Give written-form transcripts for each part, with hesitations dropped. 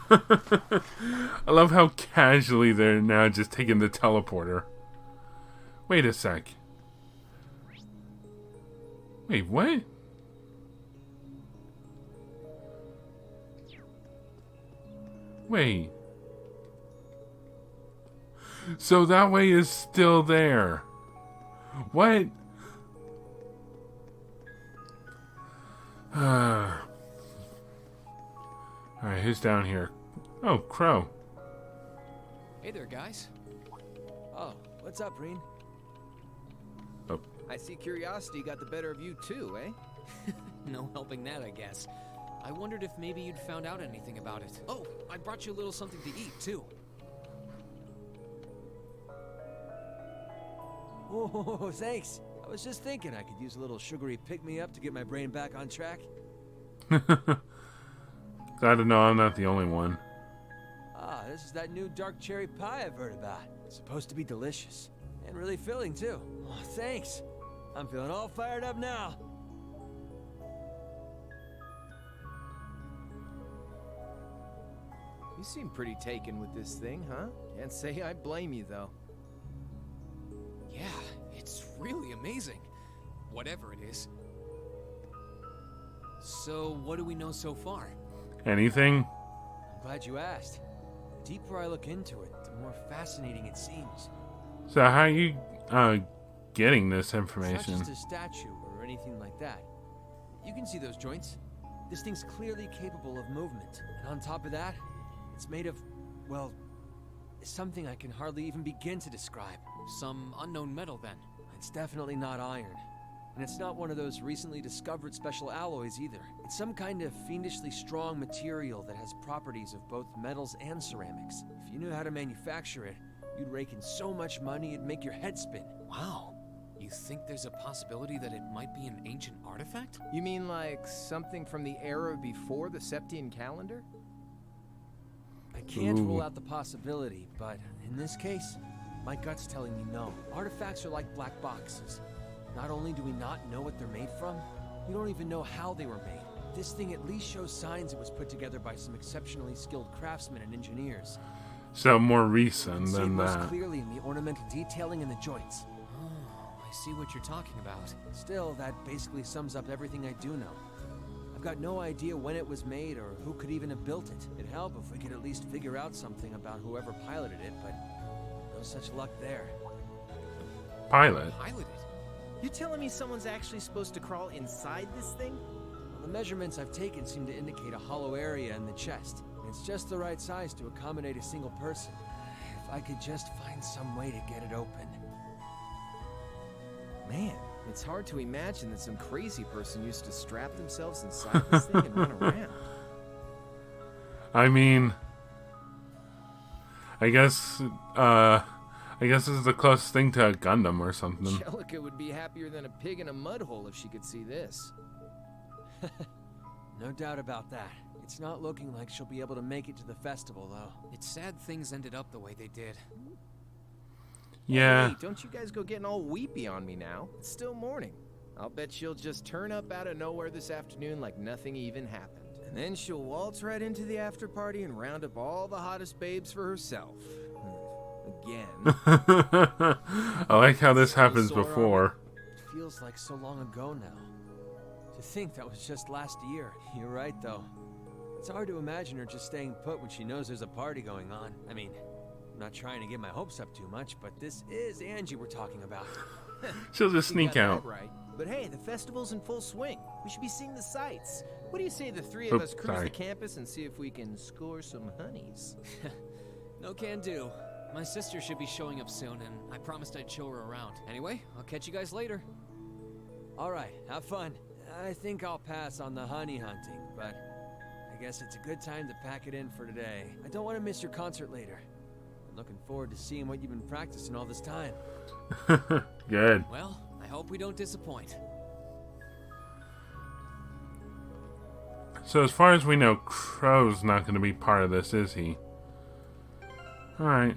I love how casually they're now just taking the teleporter. Wait a sec. Wait, what? Wait. So that way is still there. What? Alright, who's down here? Oh, Crow. Hey there, guys. Oh, what's up, Reen? Oh. I see curiosity got the better of you too, eh? No helping that, I guess. I wondered if maybe you'd found out anything about it. Oh, I brought you a little something to eat, too. Oh, thanks. I was just thinking I could use a little sugary pick-me-up to get my brain back on track. Glad to know I'm not the only one. Ah, this is that new dark cherry pie I've heard about. It's supposed to be delicious. And really filling, too. Oh, thanks. I'm feeling all fired up now. You seem pretty taken with this thing, huh? Can't say I blame you, though. Yeah, it's really amazing. Whatever it is. So, what do we know so far? Anything? I'm glad you asked. The deeper I look into it, the more fascinating it seems. So how are you getting this It's not information? just a statue or anything like that. You can see those joints. This thing's clearly capable of movement. And on top of that, it's made of, well, something I can hardly even begin to describe. Some unknown metal, then. It's definitely not iron. And it's not one of those recently discovered special alloys either. It's some kind of fiendishly strong material that has properties of both metals and ceramics. If you knew how to manufacture it, you'd rake in so much money it'd make your head spin. Wow. You think there's a possibility that it might be an ancient artifact? You mean like something from the era before the Septian calendar? I can't Ooh. rule out the possibility, but in this case, my gut's telling me no. Artifacts are like black boxes. Not only do we not know what they're made from, we don't even know how they were made. This thing at least shows signs it was put together by some exceptionally skilled craftsmen and engineers. So more You recent can see it than most that. clearly in the ornamental detailing and the joints. Oh, I see what you're talking about. Still, that basically sums up everything I do know. I've got no idea when it was made or who could even have built it. It'd help if we could at least figure out something about whoever piloted it, but no such luck there. Pilot. Piloted? You telling me someone's actually supposed to crawl inside this thing? Well, the measurements I've taken seem to indicate a hollow area in the chest. It's just the right size to accommodate a single person. If I could just find some way to get it open. Man, it's hard to imagine that some crazy person used to strap themselves inside this thing and run around. I mean, I guess this is the closest thing to a Gundam or something. Jellica would be happier than a pig in a mud hole if she could see this. No doubt about that. It's not looking like she'll be able to make it to the festival, though. It's sad things ended up the way they did. Yeah. Hey, don't you guys go getting all weepy on me now. It's still morning. I'll bet she'll just turn up out of nowhere this afternoon like nothing even happened. And then she'll waltz right into the after party and round up all the hottest babes for herself. Again. I like how this happens Sore before. It feels like so long ago now. To think that was just last year. You're right, though. It's hard to imagine her just staying put when she knows there's a party going on. I mean, I'm not trying to get my hopes up too much, but this is Angie we're talking about. She'll just You sneak got out. that right. But hey, the festival's in full swing. We should be seeing the sights. What do you say the three of Oops, us cruise sorry. the campus and see if we can score some honeys? No can do. My sister should be showing up soon, and I promised I'd show her around. Anyway, I'll catch you guys later. All right, have fun. I think I'll pass on the honey hunting, but I guess it's a good time to pack it in for today. I don't want to miss your concert later. I'm looking forward to seeing what you've been practicing all this time. Good. Well, I hope we don't disappoint. So as far as we know, Crow's not going to be part of this, is he? Alright.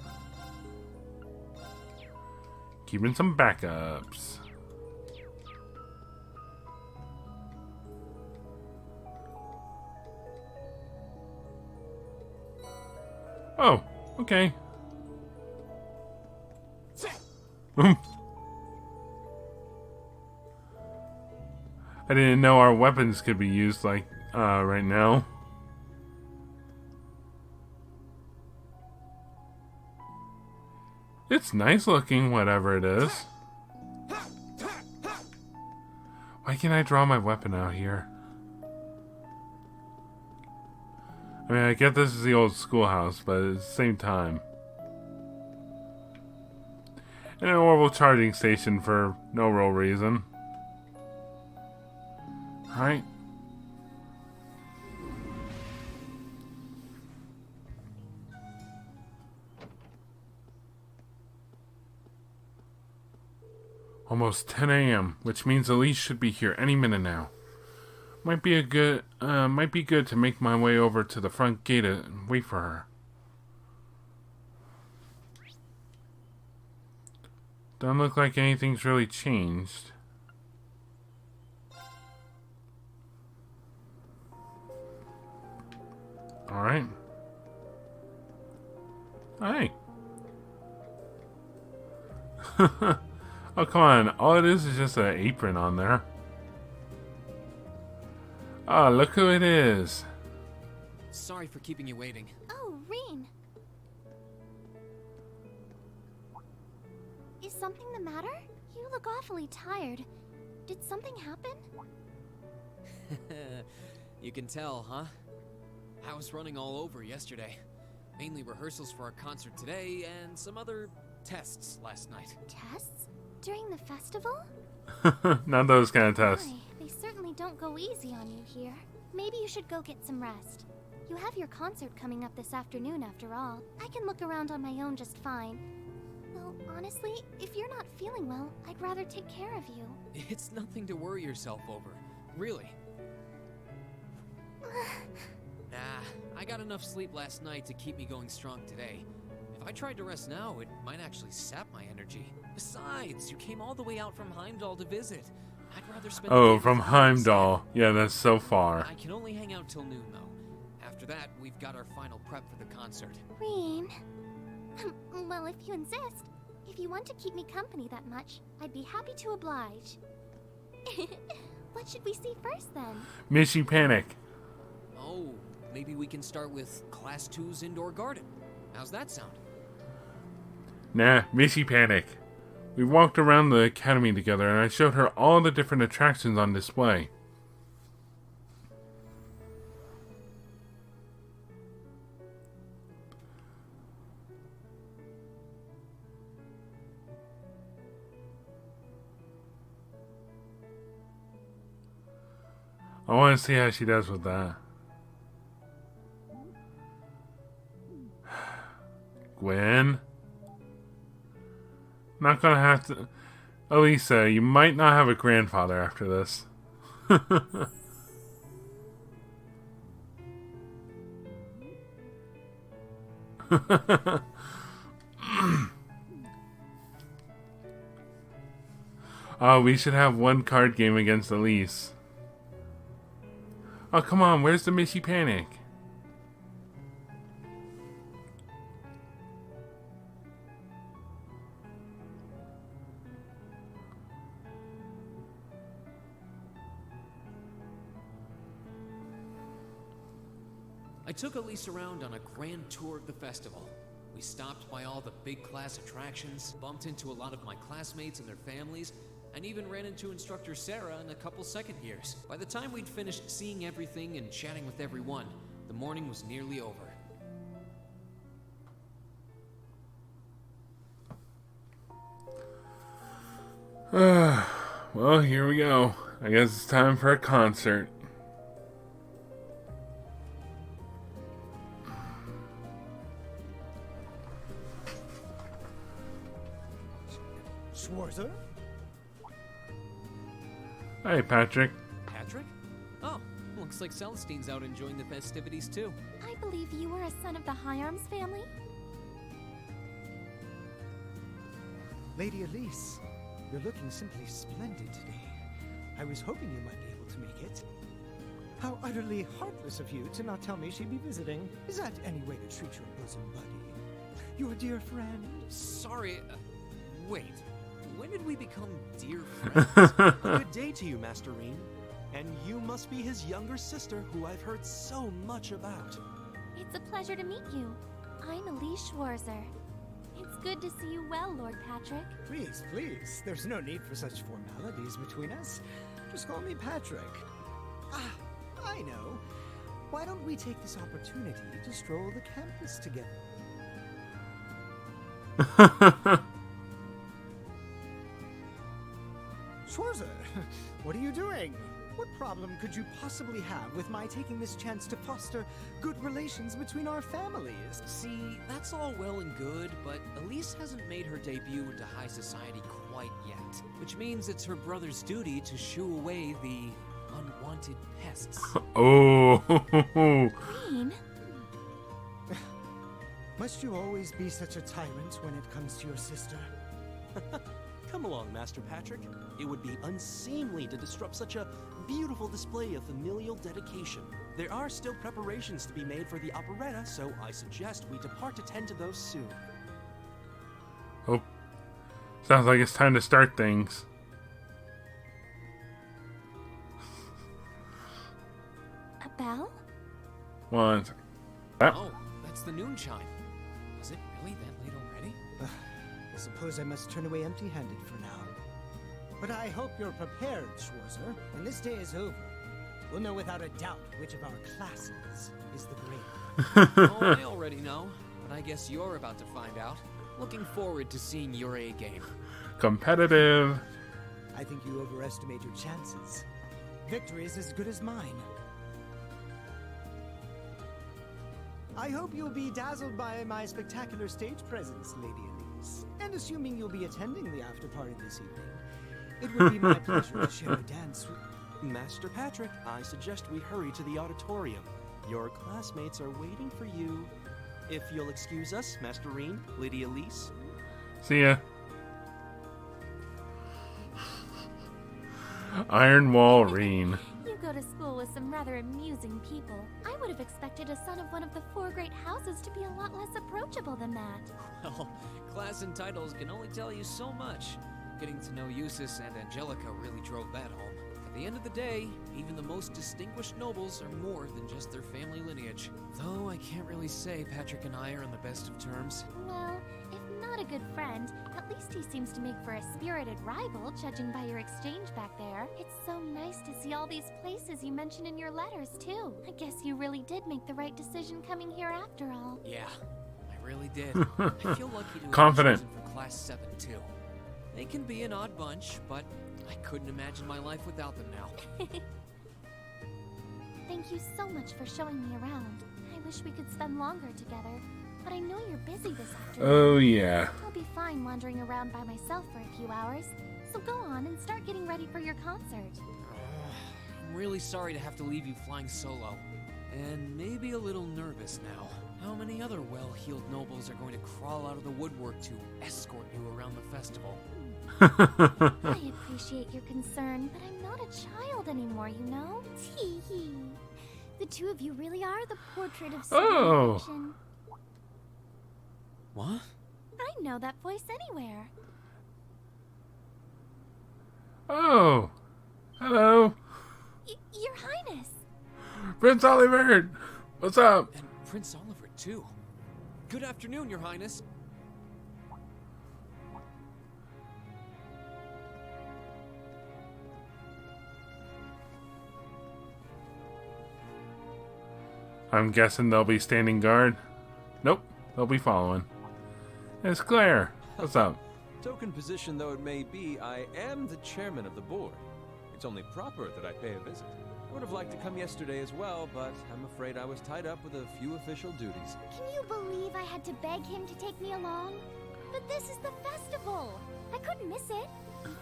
Keeping some backups. Oh, okay. I didn't know our weapons could be used like right now. It's nice looking, whatever it is. Why can't I draw my weapon out here? I mean, I get this is the old schoolhouse, but at the same time. And an orbital charging station for no real reason. Alright. Almost 10 a.m., which means Elise should be here any minute now. Might be good to make my way over to the front gate and wait for her. Doesn't look like anything's really changed. Alright. Hey. Oh, come on. All it is just an apron on there. Oh, look who it is. Sorry for keeping you waiting. Oh, Rean. Is something the matter? You look awfully tired. Did something happen? You can tell, huh? I was running all over yesterday. Mainly rehearsals for our concert today and some other tests last night. Tests? During the festival? Not those kind of tests. Boy, they certainly don't go easy on you here. Maybe you should go get some rest. You have your concert coming up this afternoon after all. I can look around on my own just fine. Well, honestly, if you're not feeling well, I'd rather take care of you. It's nothing to worry yourself over. Really. I got enough sleep last night to keep me going strong today. If I tried to rest now, it might actually sap my energy. Besides, you came all the way out from Heimdall to visit. I'd rather spend Oh, the day from with you instead. Heimdall. Yeah, that's so far. I can only hang out till noon, though. After that, we've got our final prep for the concert. Rean. Well, if you insist. If you want to keep me company that much, I'd be happy to oblige. What should we see first, then? Missy Panic. Oh, maybe we can start with Class 2's indoor garden. How's that sound? Nah, Missy Panic. We walked around the academy together and I showed her all the different attractions on display. I want to see how she does with that. Gwen? Not gonna have to... Elisa, you might not have a grandfather after this. Oh, we should have one card game against Elise. Oh, come on, where's the Missy Panic? I took Elise around on a grand tour of the festival. We stopped by all the big class attractions, bumped into a lot of my classmates and their families, and even ran into instructor Sarah and a couple second years. By the time we'd finished seeing everything and chatting with everyone, the morning was nearly over. Well, here we go. I guess it's time for a concert. Schwarzer? Hey, Patrick. Patrick? Oh, looks like Celestine's out enjoying the festivities too. I believe you are a son of the High Arms family? Lady Elise, you're looking simply splendid today. I was hoping you might be able to make it. How utterly heartless of you to not tell me she'd be visiting. Is that any way to treat your bosom buddy? Your dear friend? Sorry, wait. When did we become dear friends? A good day to you, Master Reen. And you must be his younger sister, who I've heard so much about. It's a pleasure to meet you. I'm Elise Schwarzer. It's good to see you well, Lord Patrick. Please, please. There's no need for such formalities between us. Just call me Patrick. Ah, I know. Why don't we take this opportunity to stroll the campus together? Schwarzer, what are you doing? What problem could you possibly have with my taking this chance to foster good relations between our families? See, that's all well and good, but Elise hasn't made her debut into high society quite yet. Which means it's her brother's duty to shoo away the unwanted pests. Oh. Green? Must you always be such a tyrant when it comes to your sister? Come along, Master Patrick. It would be unseemly to disrupt such a beautiful display of familial dedication. There are still preparations to be made for the operetta, so I suggest we depart to tend to those soon. Oh. Sounds like it's time to start things. A bell? One second. Oh, that's the noon chime. Is it really that late already? I suppose I must turn away empty-handed for now. But I hope you're prepared, Schwarzer. When this day is over, we'll know without a doubt which of our classes is the greatest. Oh, I already know, but I guess you're about to find out. Looking forward to seeing your A game. Competitive. I think you overestimate your chances. Victory is as good as mine. I hope you'll be dazzled by my spectacular stage presence, Lady Elise. And assuming you'll be attending the after-party this evening, it would be my pleasure to share a dance with... Master Patrick, I suggest we hurry to the auditorium. Your classmates are waiting for you. If you'll excuse us, Master Reen, Lady Elise. See ya. Iron Wall Reen. You go to school with some rather amusing people. I would have expected a son of one of the 4 great houses to be a lot less approachable than that. Well, class and titles can only tell you so much. Getting to know Eustace and Angelica really drove that home. At the end of the day, even the most distinguished nobles are more than just their family lineage. Though I can't really say Patrick and I are on the best of terms. Well, if not a good friend, at least he seems to make for a spirited rival, judging by your exchange back there. It's so nice to see all these places you mentioned in your letters, too. I guess you really did make the right decision coming here after all. Yeah, I really did. I feel lucky to have Confident. been chosen for Class 7, too. They can be an odd bunch, but I couldn't imagine my life without them now. Thank you so much for showing me around. I wish we could spend longer together, but I know you're busy this afternoon. Oh, yeah. I'll be fine wandering around by myself for a few hours, so go on and start getting ready for your concert. I'm really sorry to have to leave you flying solo. And maybe a little nervous now. How many other well-heeled nobles are going to crawl out of the woodwork to escort you around the festival? I appreciate your concern, but I'm not a child anymore, you know? Tee-hee. The two of you really are the portrait of civilization. What? I know that voice anywhere. Oh. Hello. Your Highness. Prince Oliver. What's up? And Prince Oliver, too. Good afternoon, Your Highness. I'm guessing they'll be standing guard. Nope. They'll be following. It's Claire. What's up? Token position though it may be, I am the chairman of the board. It's only proper that I pay a visit. I would have liked to come yesterday as well, but I'm afraid I was tied up with a few official duties. Can you believe I had to beg him to take me along? But this is the festival. I couldn't miss it.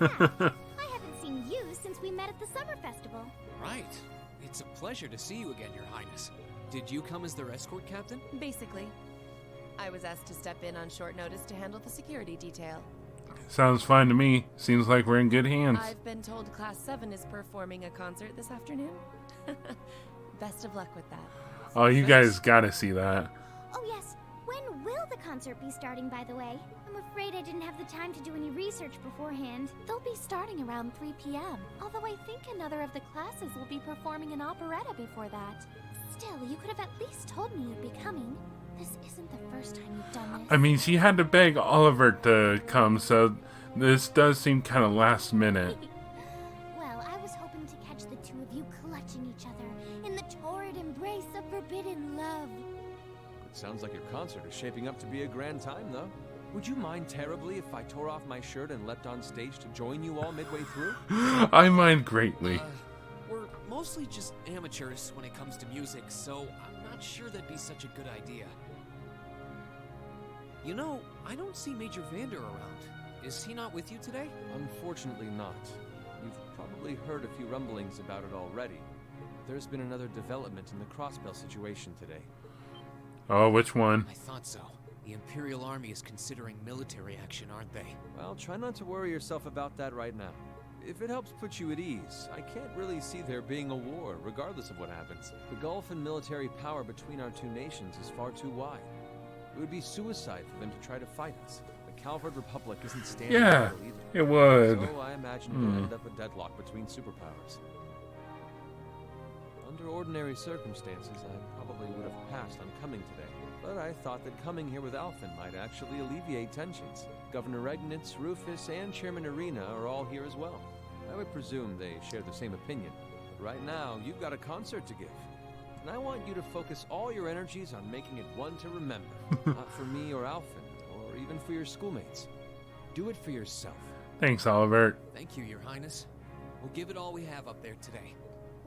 In fact, I haven't seen you since we met at the summer festival. Right. It's a pleasure to see you again, Your Highness. Did you come as their escort captain? Basically. I was asked to step in on short notice to handle the security detail. Sounds fine to me. Seems like we're in good hands. I've been told Class 7 is performing a concert this afternoon. Best of luck with that. Oh, you guys gotta see that. Oh yes, when will the concert be starting, by the way? I'm afraid I didn't have the time to do any research beforehand. They'll be starting around 3 p.m. Although I think another of the classes will be performing an operetta before that. Still, you could have at least told me you'd be coming. This isn't the first time you've done this. I mean, she had to beg Oliver to come, so this does seem kind of last minute. Well, I was hoping to catch the two of you clutching each other in the torrid embrace of forbidden love. It sounds like your concert is shaping up to be a grand time, though. Would you mind terribly if I tore off my shirt and leapt on stage to join you all midway through? I mind greatly. We're mostly just amateurs when it comes to music, so I'm not sure that'd be such a good idea. You know, I don't see Major Vander around. Is he not with you today? Unfortunately not. You've probably heard a few rumblings about it already. There's been another development in the Crossbell situation today. Oh, which one? I thought so. The Imperial Army is considering military action, aren't they? Well, try not to worry yourself about that right now. If it helps put you at ease, I can't really see there being a war, regardless of what happens. The gulf in military power between our two nations is far too wide. It would be suicide for them to try to fight us. The Calvard Republic isn't standing Yeah, still either. it would. So I imagine it will end up a deadlock between superpowers. Under ordinary circumstances, I probably would have passed on coming today. But I thought that coming here with Alphen might actually alleviate tensions. Governor Regnitz, Rufus, and Chairman Arena are all here as well. I would presume they share the same opinion. But right now, you've got a concert to give. And I want you to focus all your energies on making it one to remember. Not for me or Alphen, or even for your schoolmates. Do it for yourself. Thanks, Oliver. Thank you, Your Highness. We'll give it all we have up there today.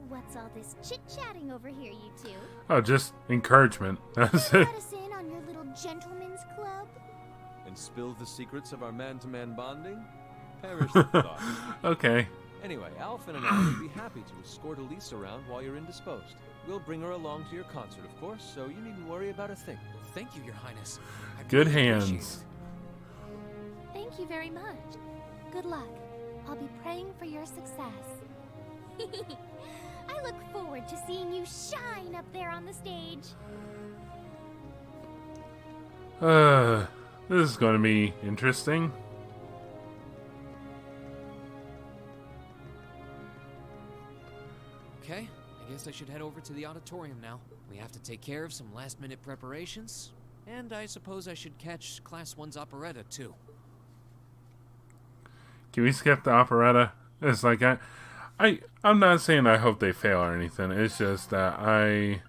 What's all this chit-chatting over here, you two? Oh, just encouragement. That's Wanna it. let us in on your little gentleman's club? And spill the secrets of our man-to-man bonding? Perish the thought. Okay. Anyway, Alphen and I would be happy to escort Elise around while you're indisposed. We'll bring her along to your concert, of course, so you needn't worry about a thing. Thank you, Your Highness. I Good really appreciate hands. it. Thank you very much. Good luck. I'll be praying for your success. I look forward to seeing you shine up there on the stage. This is going to be interesting. Okay, I guess I should head over to the auditorium now. We have to take care of some last-minute preparations, and I suppose I should catch Class 1's operetta, too. Can we skip the operetta? It's like I'm not saying I hope they fail or anything. It's just that I'd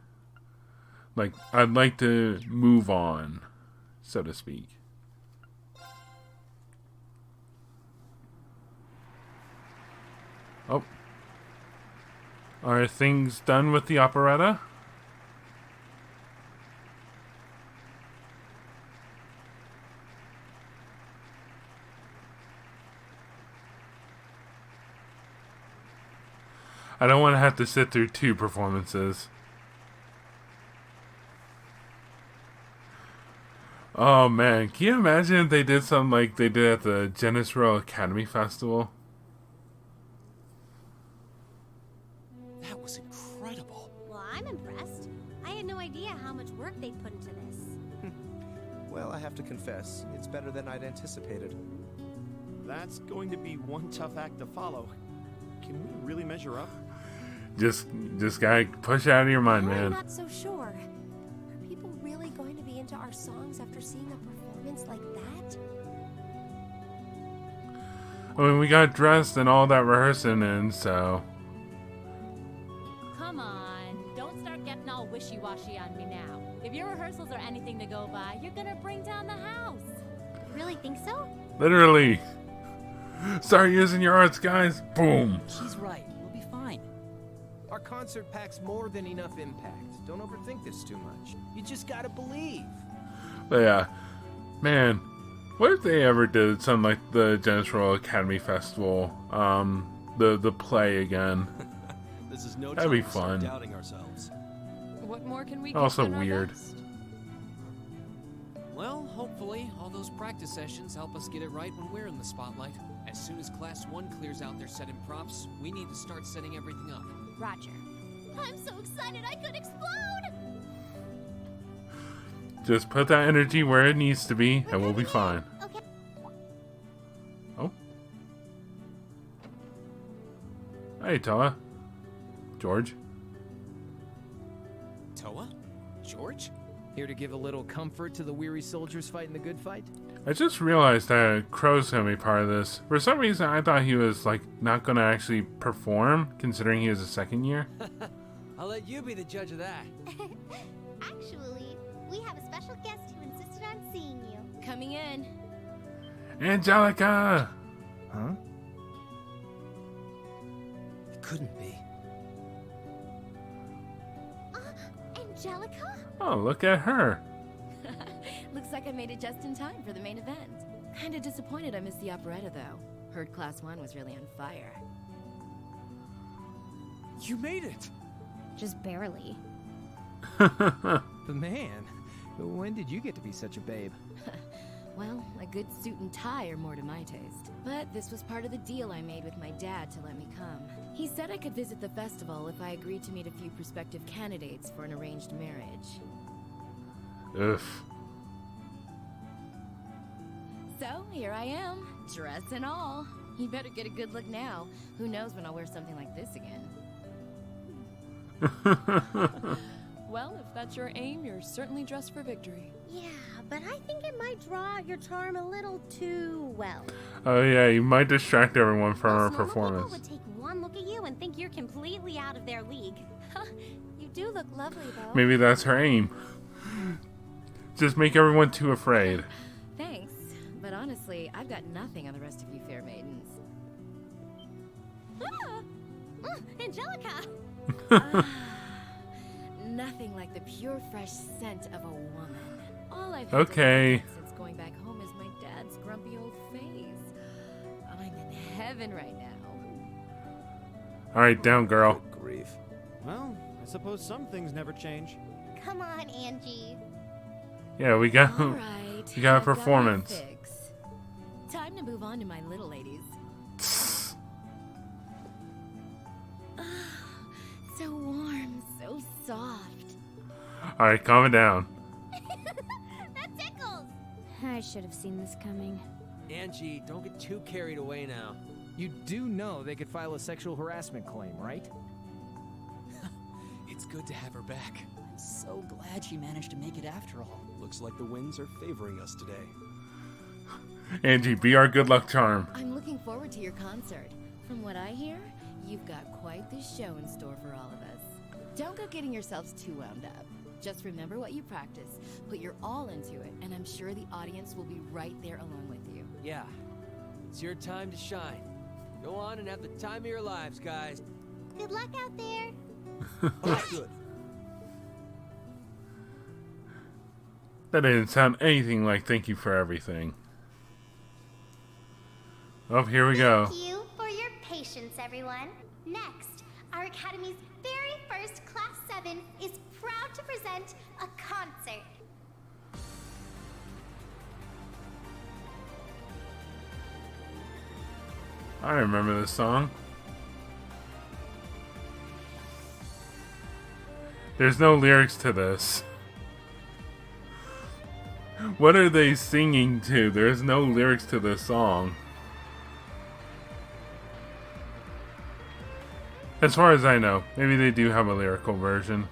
like to move on, so to speak. Oh. Are things done with the operetta? I don't want to have to sit through 2 performances. Oh man, can you imagine if they did something like they did at the Genis Royal Academy Festival? That was incredible. Well, I'm impressed. I had no idea how much work they'd put into this. Well, I have to confess, it's better than I'd anticipated. That's going to be one tough act to follow. Can we really measure up? Just gotta push it out of your mind, I'm man. not so sure. Are people really going to be into our songs after seeing a performance like that? I mean, we got dressed and all that rehearsing in, so... Come on, don't start getting all wishy-washy on me now. If your rehearsals are anything to go by, you're gonna bring down the house. You really think so? Literally. Start using your arts, guys. Boom. She's right. We'll be fine. Our concert packs more than enough impact. Don't overthink this too much. You just gotta believe. But yeah, man, what if they ever did something like the Genis Royal Academy Festival, the play again? This is no That'd be time to start fun. doubting ourselves. What more can we give Also than our weird. best? Well, hopefully, all those practice sessions help us get it right when we're in the spotlight. As soon as Class 1 clears out their set and props, we need to start setting everything up. Roger. I'm so excited I could explode! Just put that energy where it needs to be, and we'll be fine. Okay. Oh. Hey, Toa. George. Toa? George? Here to give a little comfort to the weary soldiers fighting the good fight? I just realized that Crow's gonna be part of this. For some reason, I thought he was, like, not gonna actually perform, considering he is a second year. I'll let you be the judge of that. Actually, we have a special guest who insisted on seeing you. Coming in. Angelica! Huh? It couldn't be. Angelica? Oh, look at her. Looks like I made it just in time for the main event. Kinda disappointed I missed the operetta, though. Heard Class 1 was really on fire. You made it! Just barely. But man, when did you get to be such a babe? Well, a good suit and tie are more to my taste. But this was part of the deal I made with my dad to let me come. He said I could visit the festival if I agreed to meet a few prospective candidates for an arranged marriage. Ugh. So, here I am, dress and all. You better get a good look now. Who knows when I'll wear something like this again. Well, if that's your aim, you're certainly dressed for victory. Yeah, but I think it might draw out your charm a little too well. Oh yeah, you might distract everyone from our Most normal performance. people would take one look at you and think you're completely out of their league. You do look lovely, though. Maybe that's her aim. Just make everyone too afraid. Thanks, but honestly, I've got nothing on the rest of you fair maidens. Angelica! Nothing like the pure, fresh scent of a woman. All I've had Okay. to look at since going back home is my dad's grumpy old face. I'm in heaven right now. Alright, down, girl. Good grief. Well, I suppose some things never change. Come on, Angie. Yeah, we got All right, we got a I've my performance. fix. Time to move on to my little ladies. So warm, so soft. Alright, calm it down. That tickles! I should have seen this coming. Angie, don't get too carried away now. You do know they could file a sexual harassment claim, right? It's good to have her back. I'm so glad she managed to make it after all. Looks like the winds are favoring us today. Angie, be our good luck charm. I'm looking forward to your concert. From what I hear, you've got quite the show in store for all of us. Don't go getting yourselves too wound up. Just remember what you practice, put your all into it, and I'm sure the audience will be right there along with you. Yeah, it's your time to shine. Go on and have the time of your lives, guys. Good luck out there. Oh, good. That didn't sound anything like thank you for everything. Oh, here we go. Thank you for your patience, everyone. Next, our Academy's very first Class 7 is proud to present a concert. I remember this song. There's no lyrics to this. What are they singing to? There's no lyrics to this song. As far as I know, maybe they do have a lyrical version.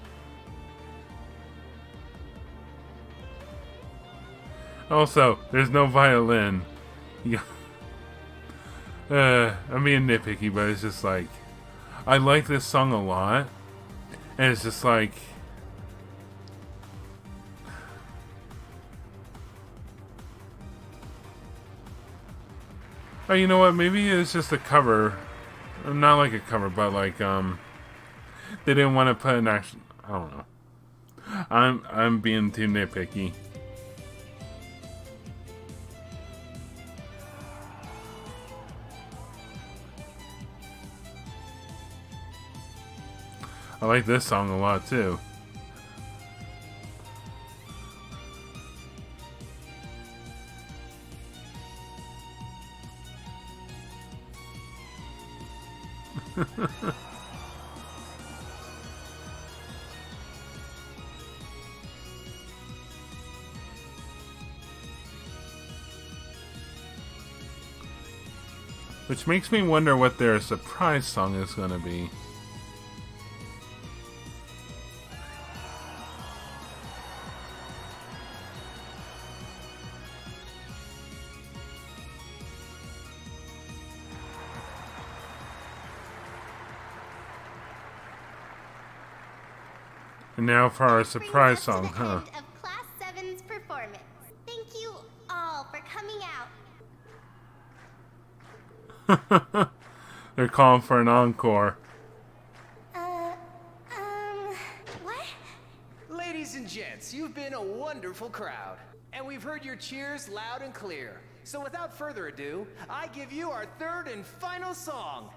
Also, there's no violin. Yeah. I'm being nitpicky, but it's just like, I like this song a lot, and it's just like, oh, you know what? Maybe it's just a cover. Not like a cover, but like they didn't want to put an actual. I don't know. I'm being too nitpicky. I like this song a lot too. Which makes me wonder what their surprise song is going to be. And now for our surprise song, huh? Of Class 7's performance. Thank you all for coming out. They're calling for an encore. What? Ladies and gents, you've been a wonderful crowd. And we've heard your cheers loud and clear. So without further ado, I give you our third and final song.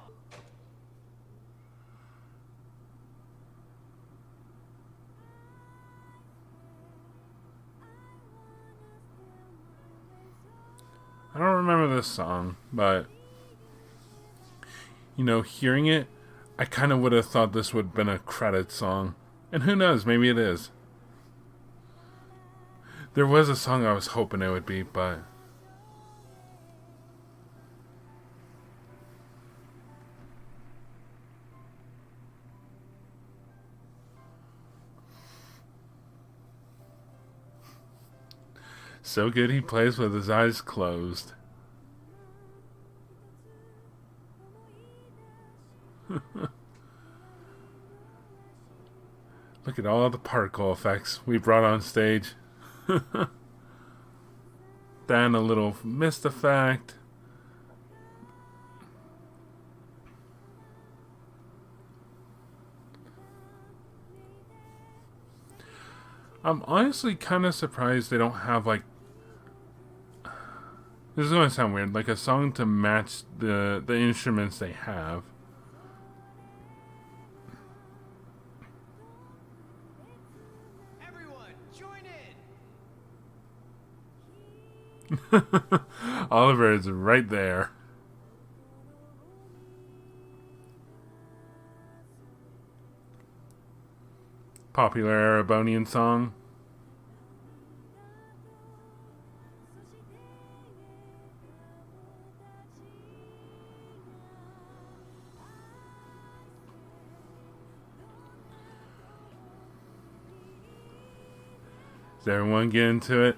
I don't remember this song, but you know, hearing it, I kind of would have thought this would have been a credit song. And who knows, maybe it is. There was a song I was hoping it would be, but so good he plays with his eyes closed. Look at all the particle effects we brought on stage. Then a little mist effect. I'm honestly kind of surprised they don't have like, this is going to sound weird, like a song to match the instruments they have. Everyone, join in! Oliver is right there. Popular Erebonian song. Does everyone get into it?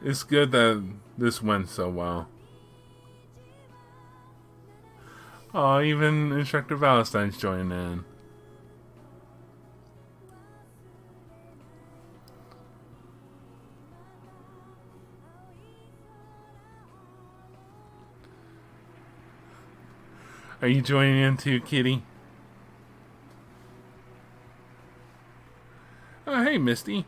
It's good that this went so well. Oh, even Instructor Valentine's joining in. Are you joining in too, Kitty? Oh, hey, Misty.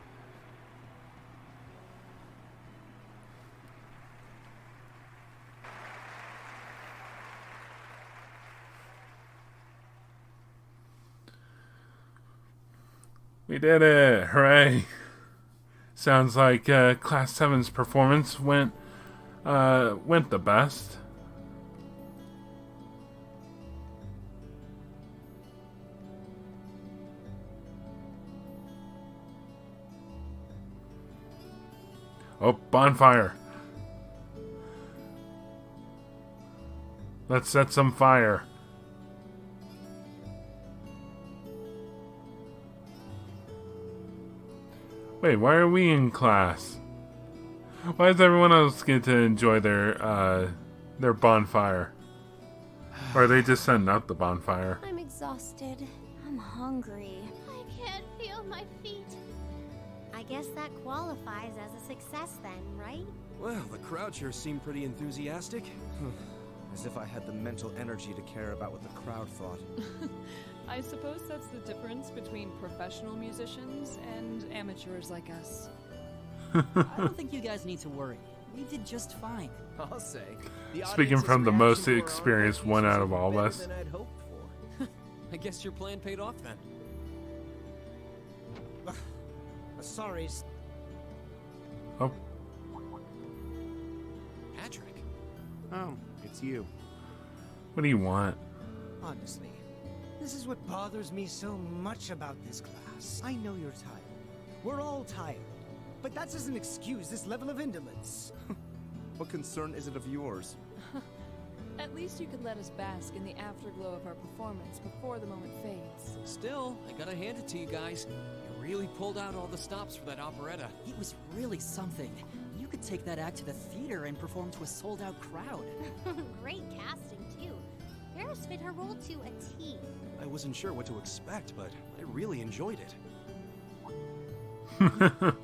We did it! Hooray! Sounds like Class 7's performance went the best. Oh, bonfire! Let's set some fire. Wait, why are we in class? Why does everyone else get to enjoy their bonfire? Or are they just setting up the bonfire? I'm exhausted. I'm hungry. I can't feel my feet. I guess that qualifies as a success then, right? Well, the crowd sure seemed pretty enthusiastic. As if I had the mental energy to care about what the crowd thought. I suppose that's the difference between professional musicians and amateurs like us. I don't think you guys need to worry. We did just fine. I'll say. Speaking from the most experienced one out of all of us. I guess your plan paid off then. Sorry. Oh. Patrick. Oh, it's you. What do you want? Honestly, this is what bothers me so much about this class. I know you're tired. We're all tired. But that doesn't excuse this level of indolence. What concern is it of yours? At least you could let us bask in the afterglow of our performance before the moment fades. Still, I gotta hand it to you guys. You really pulled out all the stops for that operetta. It was really something. You could take that act to the theater and perform to a sold-out crowd. Great casting, too. Paris fit her role to a T. I wasn't sure what to expect, but I really enjoyed it.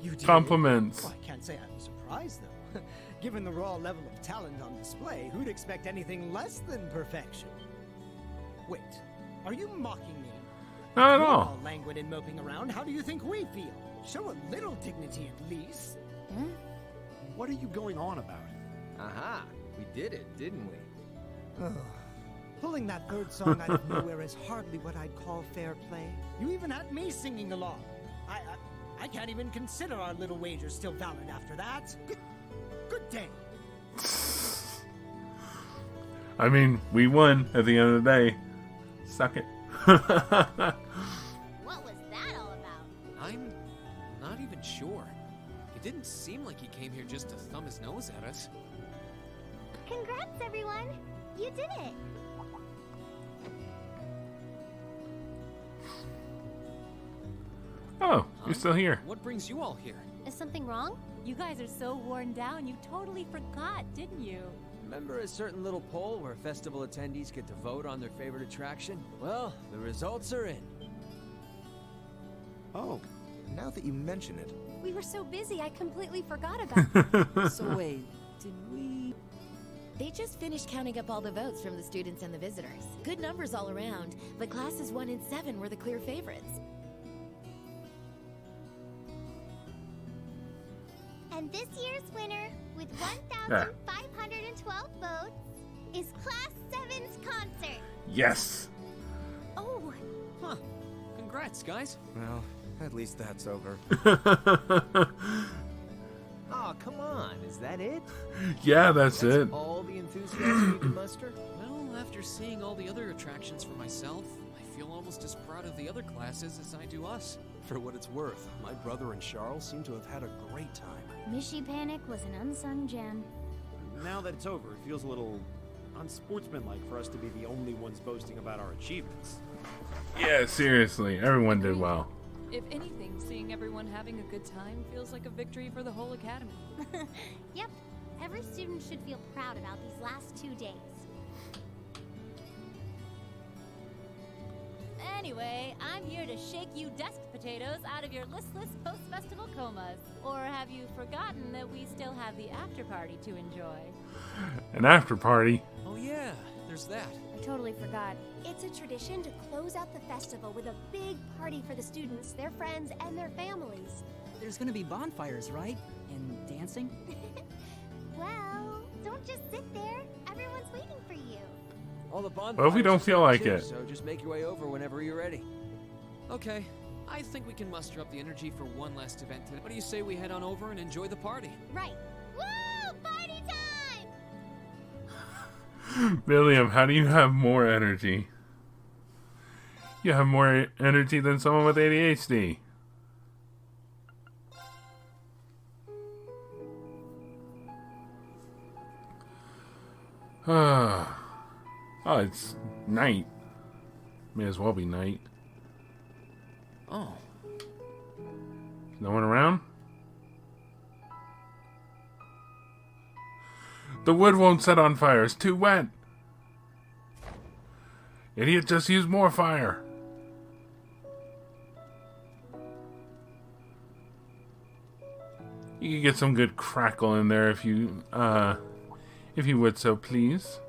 You did? Compliments. Well, I can't say I'm surprised, though. Given the raw level of talent on display, who'd expect anything less than perfection? Wait, are you mocking me? Not at You're all. languid and moping around. How do you think we feel? Show a little dignity at least. What are you going on about? Aha! We did it, didn't we? Pulling that third song out of nowhere is hardly what I'd call fair play. You even had me singing along. I can't even consider our little wager still valid after that. Good day. I mean, we won at the end of the day. Suck it. What was that all about? I'm not even sure. It didn't seem like he came here just to thumb his nose at us. Congrats, everyone! You did it! Oh, you're still here. What brings you all here? Is something wrong? You guys are so worn down, you totally forgot, didn't you? Remember a certain little poll where festival attendees get to vote on their favorite attraction? Well, the results are in. Oh, now that you mention it. We were so busy, I completely forgot about it. So wait, did we... They just finished counting up all the votes from the students and the visitors. Good numbers all around, but classes 1 and 7 were the clear favorites. And this year's winner, with 1,512 votes, is Class 7's concert. Yes. Oh, Huh. Congrats, guys. Well, at least that's over. Oh, come on, is that it? Yeah, that's it. All the enthusiasm you can muster? Well, after seeing all the other attractions for myself, I feel almost as proud of the other classes as I do us. For what it's worth, my brother and Charles seem to have had a great time. Mishy Panic was an unsung gem. Now that it's over, it feels a little unsportsmanlike for us to be the only ones boasting about our achievements. Yeah, seriously. Everyone did well. If anything, seeing everyone having a good time feels like a victory for the whole academy. Yep, every student should feel proud about these last 2 days. Anyway, I'm here to shake you desk potatoes out of your listless post-festival comas. Or have you forgotten that we still have the after party to enjoy? An after party. Oh yeah, there's that. I totally forgot. It's a tradition to close out the festival with a big party for the students, their friends, and their families. There's gonna be bonfires, right? And dancing? Well, don't just sit there. Everyone's waiting for you. All the bonfires. What if we don't feel like too, it? So just make your way over whenever you're ready. Okay, I think we can muster up the energy for one last event today. What do you say we head on over and enjoy the party? Right. Woo! Party time! William, how do you have more energy? You have more energy than someone with ADHD. Oh, it's night. May as well be night. Oh. No one around? The wood won't set on fire. It's too wet. Idiot just used more fire. You could get some good crackle in there if you would so please.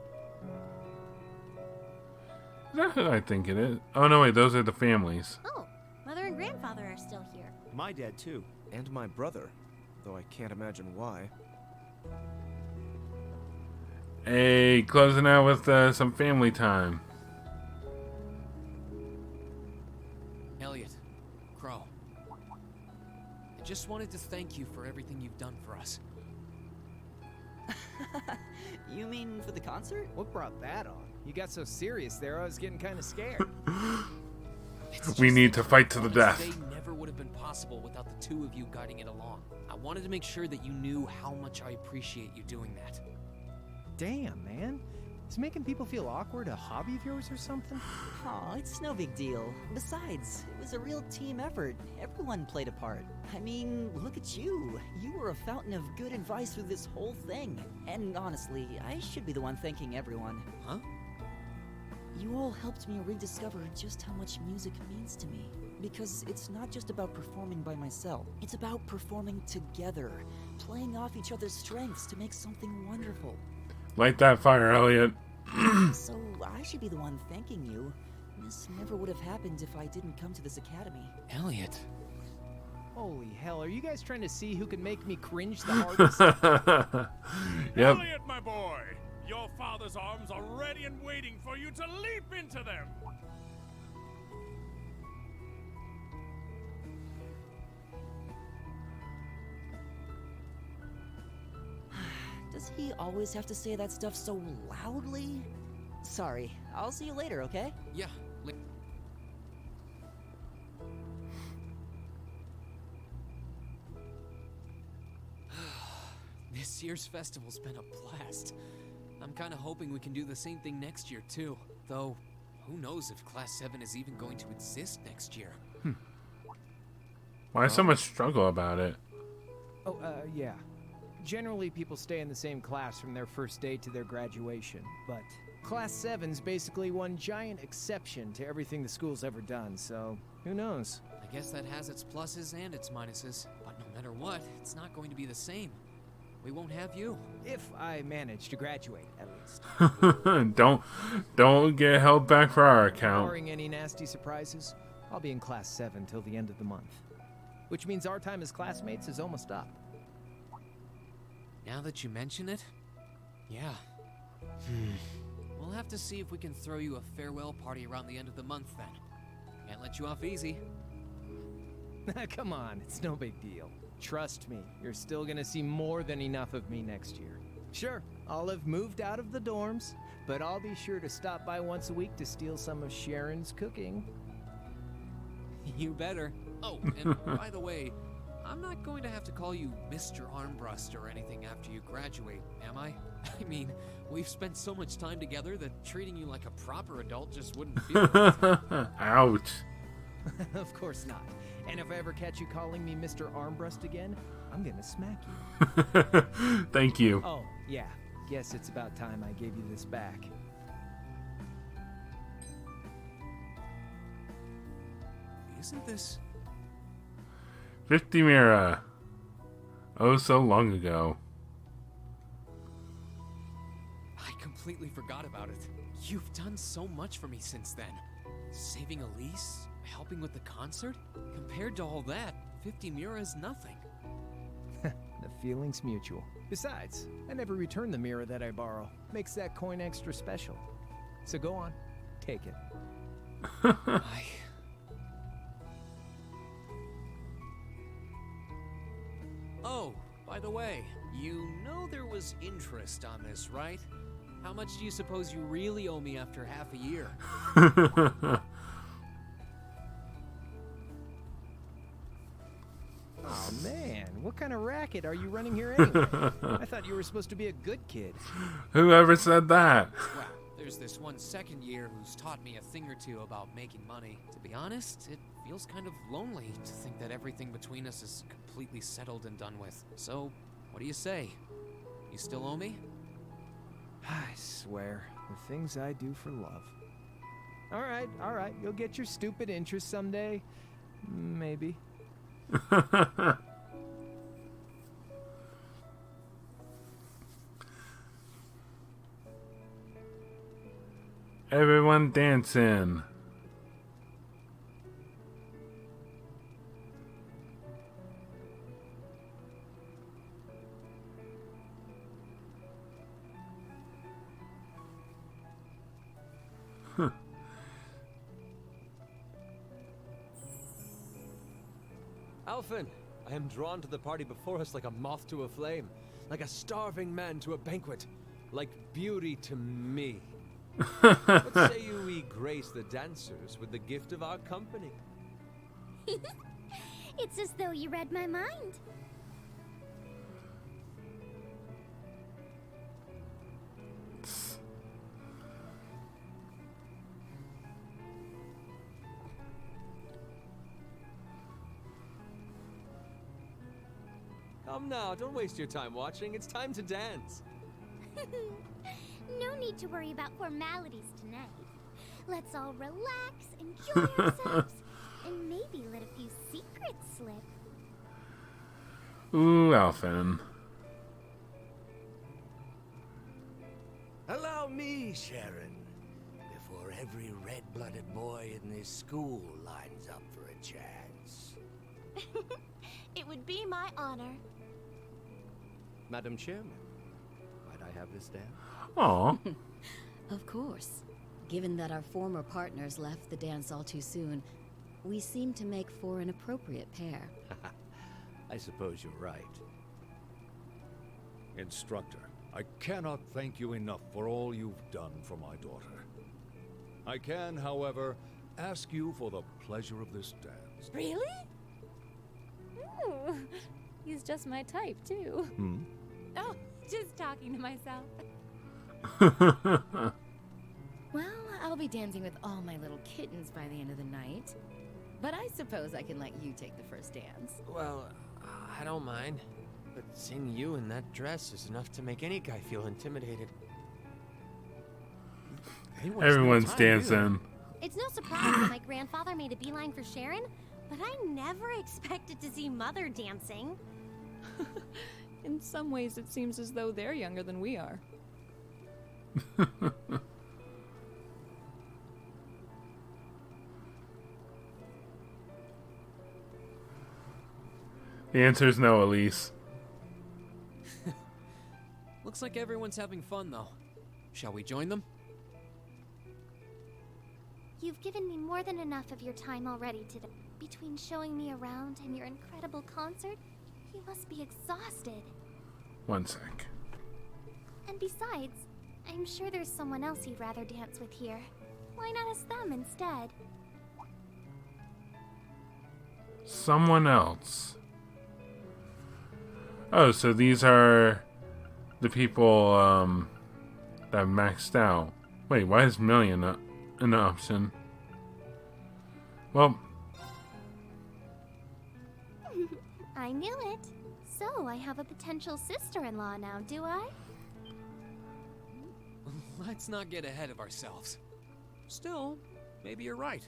Is that who I think it is? Oh no, wait, those are the families. Oh, Mother and Grandfather are still here. My dad, too. And my brother, though I can't imagine why. Hey, closing out with some family time. Elliot, Crow. I just wanted to thank you for everything you've done for us. You mean for the concert? What brought that on? You got so serious there, I was getting kind of scared. We need to fight to the death. Today never would have been possible without the two of you guiding it along. I wanted to make sure that you knew how much I appreciate you doing that. Damn, man. Is making people feel awkward a hobby of yours or something? Aw, it's no big deal. Besides, it was a real team effort. Everyone played a part. I mean, look at you. You were a fountain of good advice through this whole thing. And honestly, I should be the one thanking everyone. Huh? You all helped me rediscover just how much music means to me. Because it's not just about performing by myself. It's about performing together, playing off each other's strengths to make something wonderful. Light that fire, Elliot. So I should be the one thanking you. This never would have happened if I didn't come to this academy. Elliot. Holy hell, are you guys trying to see who can make me cringe the hardest? Yep. Elliot, my boy, your father's arms are ready and waiting for you to leap into them. Does he always have to say that stuff so loudly? Sorry, I'll see you later, okay? Yeah. This year's festival's been a blast. I'm kind of hoping we can do the same thing next year, too. Though, who knows if Class 7 is even going to exist next year. Why so much struggle about it? Oh, yeah. Generally, people stay in the same class from their first day to their graduation, but Class 7's basically one giant exception to everything the school's ever done, so who knows? I guess that has its pluses and its minuses, but no matter what, it's not going to be the same. We won't have you. If I manage to graduate, at least. Don't get held back for our account. Barring any nasty surprises, I'll be in Class 7 till the end of the month. Which means our time as classmates is almost up. Now that you mention it, yeah. We'll have to see if we can throw you a farewell party around the end of the month then. Can't let you off easy. Come on, it's no big deal. Trust me, you're still gonna see more than enough of me next year. Sure, I'll have moved out of the dorms, but I'll be sure to stop by once a week to steal some of Sharon's cooking. You better. Oh, and by the way, I'm not going to have to call you Mr. Armbrust or anything after you graduate, am I? I mean, we've spent so much time together that treating you like a proper adult just wouldn't feel right. Ouch. Of course not. And if I ever catch you calling me Mr. Armbrust again, I'm gonna smack you. Thank you. Oh, yeah. Guess it's about time I gave you this back. Isn't this... 50 Mira. Oh, so long ago. I completely forgot about it. You've done so much for me since then. Saving Elise, helping with the concert. Compared to all that, 50 Mira is nothing. The feeling's mutual. Besides, I never return the mirror that I borrow. Makes that coin extra special. So go on, take it. Oh, by the way, you know there was interest on this, right? How much do you suppose you really owe me after half a year? Oh man, what kind of racket are you running here anyway? I thought you were supposed to be a good kid. Whoever said that? Well, there's this one second year who's taught me a thing or two about making money. To be honest, it feels kind of lonely to think that everything between us is completely settled and done with. So, what do you say? You still owe me? I swear, the things I do for love. All right, you'll get your stupid interest someday. Maybe. Everyone dancing. Alphen, I am drawn to the party before us like a moth to a flame, like a starving man to a banquet, like beauty to me. What say we grace the dancers with the gift of our company? It's as though you read my mind. Come now, don't waste your time watching. It's time to dance. No need to worry about formalities tonight. Let's all relax, enjoy ourselves, and maybe let a few secrets slip. Ooh, Alphen. Allow me, Sharon, before every red-blooded boy in this school lines up for a chance. It would be my honor. Madam Chairman, might I have this dance? Aw. Of course. Given that our former partners left the dance all too soon, we seem to make for an appropriate pair. I suppose you're right. Instructor, I cannot thank you enough for all you've done for my daughter. I can, however, ask you for the pleasure of this dance. Really? Ooh, he's just my type, too. Oh, just talking to myself. Well, I'll be dancing with all my little kittens by the end of the night. But I suppose I can let you take the first dance. Well, I don't mind. But seeing you in that dress is enough to make any guy feel intimidated. Everyone's dancing. It's no surprise that my grandfather made a beeline for Sharon, but I never expected to see Mother dancing. In some ways, it seems as though they're younger than we are. The answer is no, Elise. Looks like everyone's having fun, though. Shall we join them? You've given me more than enough of your time already today. Between showing me around and your incredible concert, you must be exhausted. One sec. And besides, I'm sure there's someone else you'd rather dance with here. Why not ask them instead? Someone else. Oh, so these are the people that maxed out. Wait, why is million an option? Well, I knew it. So I have a potential sister-in-law now, do I? Let's not get ahead of ourselves. Still, maybe you're right.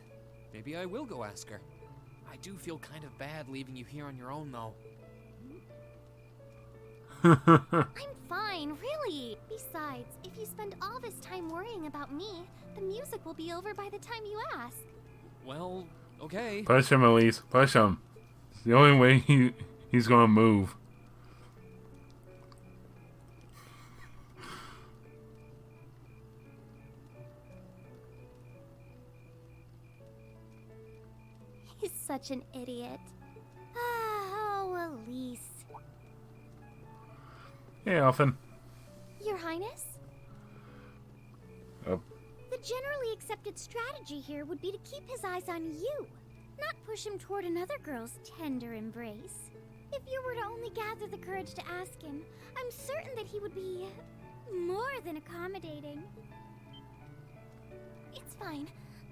Maybe I will go ask her. I do feel kind of bad leaving you here on your own, though. I'm fine, really. Besides, if you spend all this time worrying about me, the music will be over by the time you ask. Well, okay. push him, Elise. Push him. It's the only way he's gonna move. He's such an idiot. Oh, Elise. Hey, Alphen. Your Highness? Oh. The generally accepted strategy here would be to keep his eyes on you, not push him toward another girl's tender embrace. If you were to only gather the courage to ask him, I'm certain that he would be more than accommodating. It's fine.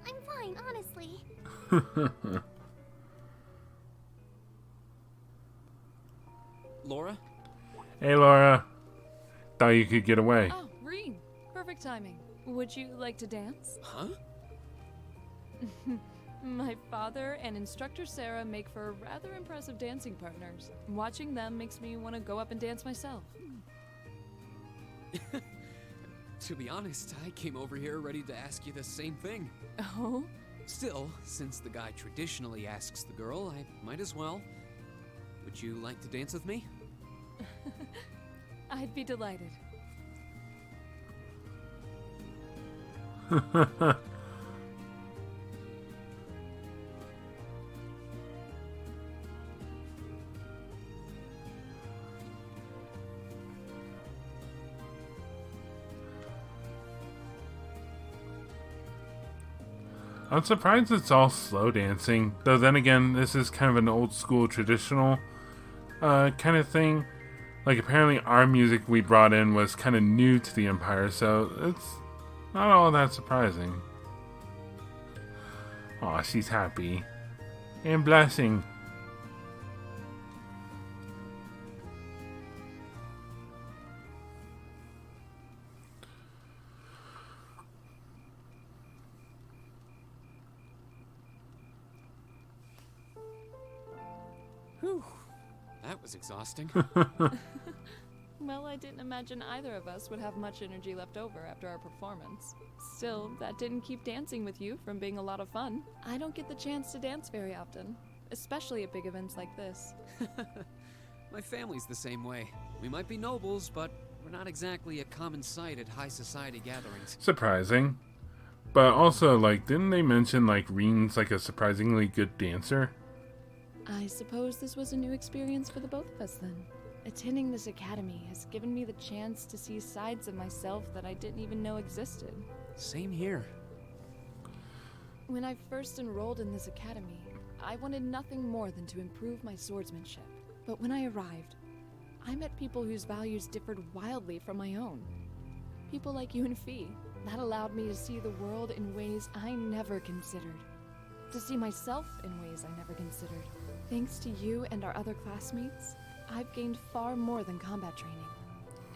I'm fine, honestly. Laura? Hey, Laura. Thought you could get away. Oh, Reen. Perfect timing. Would you like to dance? Huh? My father and instructor Sarah make for rather impressive dancing partners. Watching them makes me want to go up and dance myself. To be honest, I came over here ready to ask you the same thing. Oh? Still, since the guy traditionally asks the girl, I might as well. Would you like to dance with me? I'd be delighted. I'm surprised it's all slow dancing. Though then again, this is kind of an old school traditional kind of thing. Like apparently our music we brought in was kind of new to the Empire, so it's not all that surprising. Aw, she's happy. And blessing. Whew. That was exhausting. Well, I didn't imagine either of us would have much energy left over after our performance. Still, that didn't keep dancing with you from being a lot of fun. I don't get the chance to dance very often, especially at big events like this. My family's the same way. We might be nobles, but we're not exactly a common sight at high society gatherings. Surprising. But also, like, didn't they mention, like, Reen's, like, a surprisingly good dancer? I suppose this was a new experience for the both of us then. Attending this academy has given me the chance to see sides of myself that I didn't even know existed. Same here. When I first enrolled in this academy, I wanted nothing more than to improve my swordsmanship. But when I arrived, I met people whose values differed wildly from my own. People like you and Fee. That allowed me to see the world in ways I never considered. To see myself in ways I never considered. Thanks to you and our other classmates, I've gained far more than combat training.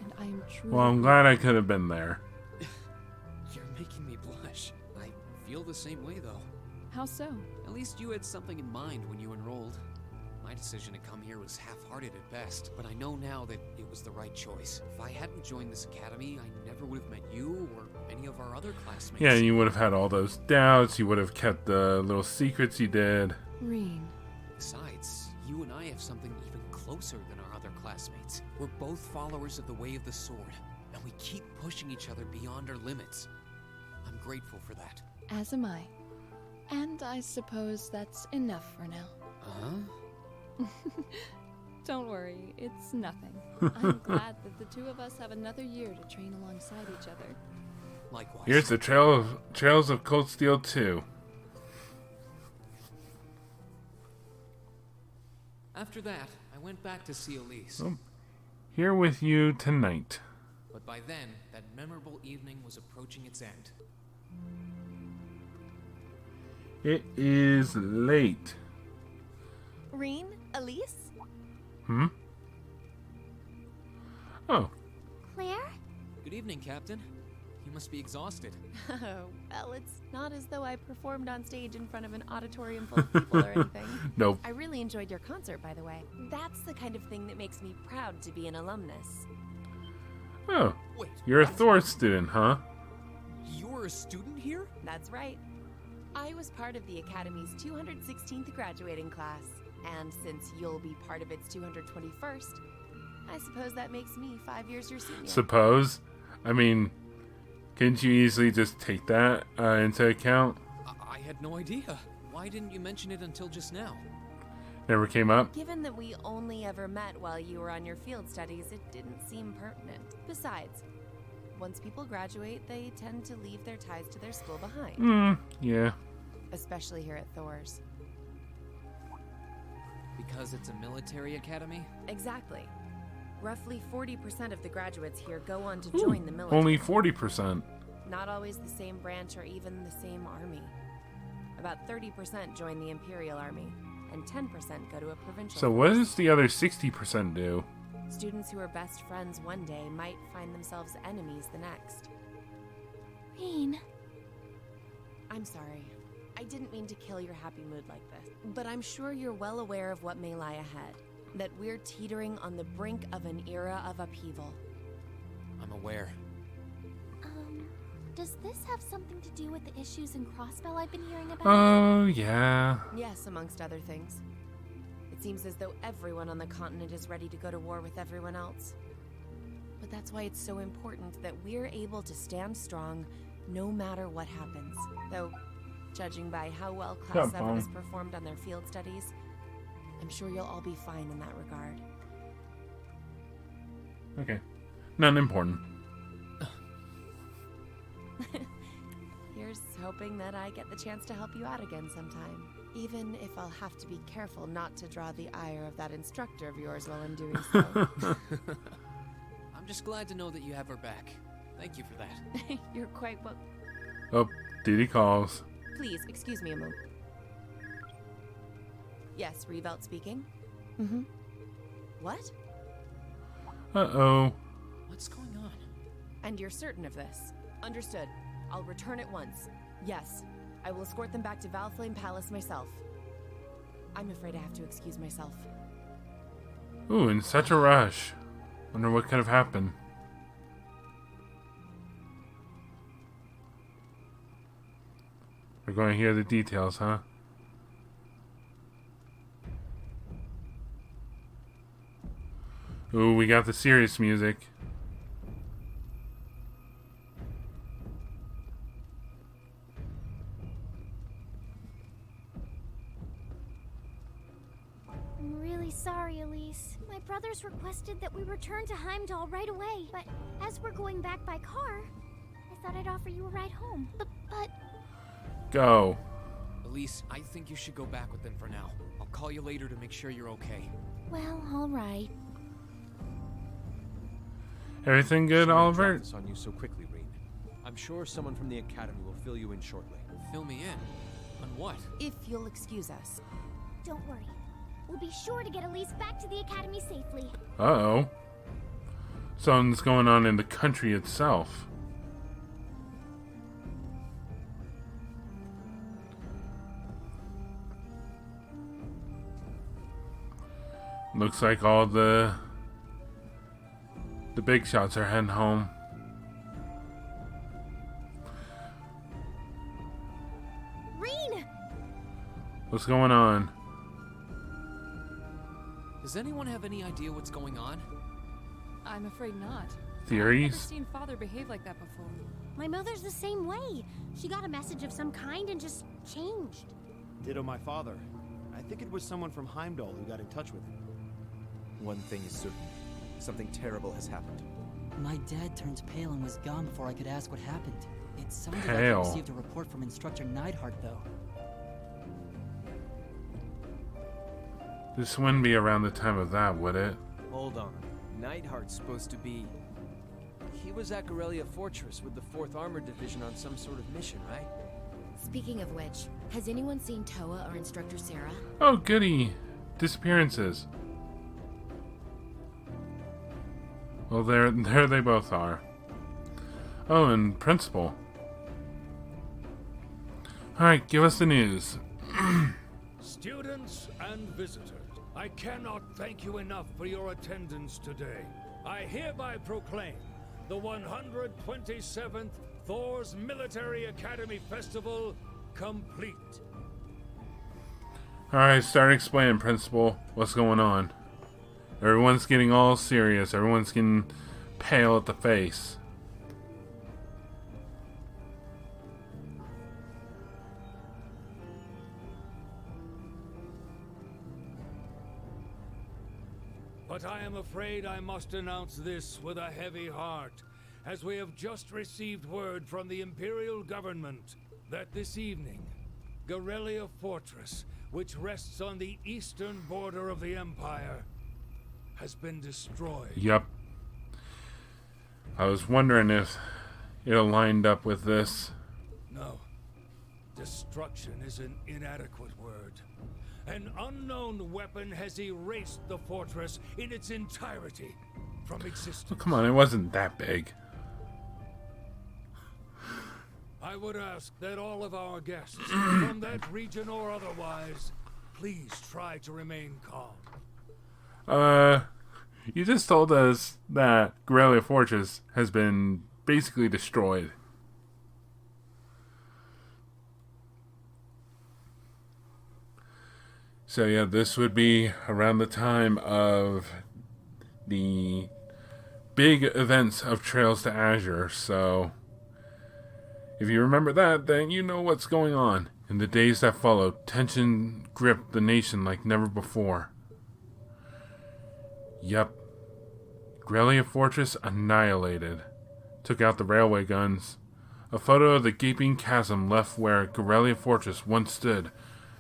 And I am truly... Well, I'm glad I could have been there. You're making me blush. I feel the same way, though. How so? At least you had something in mind when you enrolled. My decision to come here was half-hearted at best, but I know now that it was the right choice. If I hadn't joined this academy, I never would have met you or any of our other classmates. Yeah, and you would have had all those doubts. You would have kept the little secrets you did. Reen. Besides, you and I have something even closer than our other classmates. We're both followers of the way of the sword, and we keep pushing each other beyond our limits. I'm grateful for that. As am I. And I suppose that's enough for now. Uh-huh? Don't worry, it's nothing. I'm glad that the two of us have another year to train alongside each other. Likewise. Here's the Trails of Cold Steel 2. After that, I went back to see Elise. Oh, here with you tonight. But by then, that memorable evening was approaching its end. It is late. Reen? Elise? Hmm? Oh. Claire? Good evening, Captain. You must be exhausted. Oh, well, it's not as though I performed on stage in front of an auditorium full of people or anything. Nope. I really enjoyed your concert, by the way. That's the kind of thing that makes me proud to be an alumnus. Oh. Wait, You're a Thor student, huh? You're a student here? That's right. I was part of the Academy's 216th graduating class, and since you'll be part of its 221st, I suppose that makes me 5 years your senior. Suppose? I mean, couldn't you easily just take that into account? I had no idea. Why didn't you mention it until just now? Never came up? Given that we only ever met while you were on your field studies, it didn't seem pertinent. Besides, once people graduate, they tend to leave their ties to their school behind. Yeah. Especially here at Thor's. Because it's a military academy? Exactly. Roughly 40% of the graduates here go on to join the military. Only 40%. Not always the same branch or even the same army. About 30% join the Imperial Army, and 10% go to a provincial So what does the other 60% do? Students who are best friends one day might find themselves enemies the next. Reen. I'm sorry. I didn't mean to kill your happy mood like this. But I'm sure you're well aware of what may lie ahead. That we're teetering on the brink of an era of upheaval. I'm aware. Does this have something to do with the issues in Crossbell I've been hearing about? Oh, yeah. Yes, amongst other things. It seems as though everyone on the continent is ready to go to war with everyone else. But that's why it's so important that we're able to stand strong no matter what happens. Though, judging by how well Class 7 has performed on their field studies, I'm sure you'll all be fine in that regard. Okay. None important. You're hoping that I get the chance to help you out again sometime. Even if I'll have to be careful not to draw the ire of that instructor of yours while I'm doing so. I'm just glad to know that you have her back. Thank you for that. You're quite well. Oh, Didi calls. Please, excuse me a moment. Yes, Revelt speaking. Mm-hmm. What? Uh-oh. What's going on? And you're certain of this? Understood. I'll return at once. Yes, I will escort them back to Valflame Palace myself. I'm afraid I have to excuse myself. Ooh, in such a rush. Wonder what could have happened. We're going to hear the details, huh? Ooh, we got the serious music. I'm really sorry, Elise. My brothers requested that we return to Heimdall right away, but as we're going back by car, I thought I'd offer you a ride home. But... Go. Elise, I think you should go back with them for now. I'll call you later to make sure you're okay. Well, all right. Everything good, Oliver? Drop this on you so quickly, Rean. I'm sure someone from the Academy will fill you in shortly. Fill me in? On what? If you'll excuse us. Don't worry. We'll be sure to get Elise back to the Academy safely. Uh-oh. Something's going on in the country itself. Looks like all the big shots are heading home. Rean! What's going on? Does anyone have any idea what's going on? I'm afraid not. Theories? I've never seen Father behave like that before. My mother's the same way. She got a message of some kind and just changed. Ditto my father. I think it was someone from Heimdall who got in touch with him. One thing is certain. Something terrible has happened. My dad turned pale and was gone before I could ask what happened. It sounded like Pale. he received a report from Instructor Neidhart, though. This wouldn't be around the time of that, would it? Hold on. Neidhart's supposed to be... He was at Garrelia Fortress with the 4th Armored Division on some sort of mission, right? Speaking of which, has anyone seen Toa or Instructor Sarah? Oh, goody. Disappearances. Well, there they both are. Oh, and Principal. Alright, give us the news. Students and visitors, I cannot thank you enough for your attendance today. I hereby proclaim the 127th Thor's Military Academy Festival complete. Alright, start explaining, Principal. What's going on? Everyone's getting all serious. Everyone's getting pale at the face. But I am afraid I must announce this with a heavy heart, as we have just received word from the Imperial Government that this evening, Garrelia Fortress, which rests on the eastern border of the Empire, has been destroyed. Yep. I was wondering if it lined up with this. No. Destruction is an inadequate word. An unknown weapon has erased the fortress in its entirety from existence. Oh, come on, it wasn't that big. I would ask that all of our guests, from that region or otherwise, please try to remain calm. You just told us that Garrelia Fortress has been basically destroyed. So yeah, this would be around the time of the big events of Trails to Azure, so if you remember that, then you know what's going on. In the days that followed, tension gripped the nation like never before. Yep. Garrelia Fortress annihilated. Took out the railway guns. A photo of the gaping chasm left where Garrelia Fortress once stood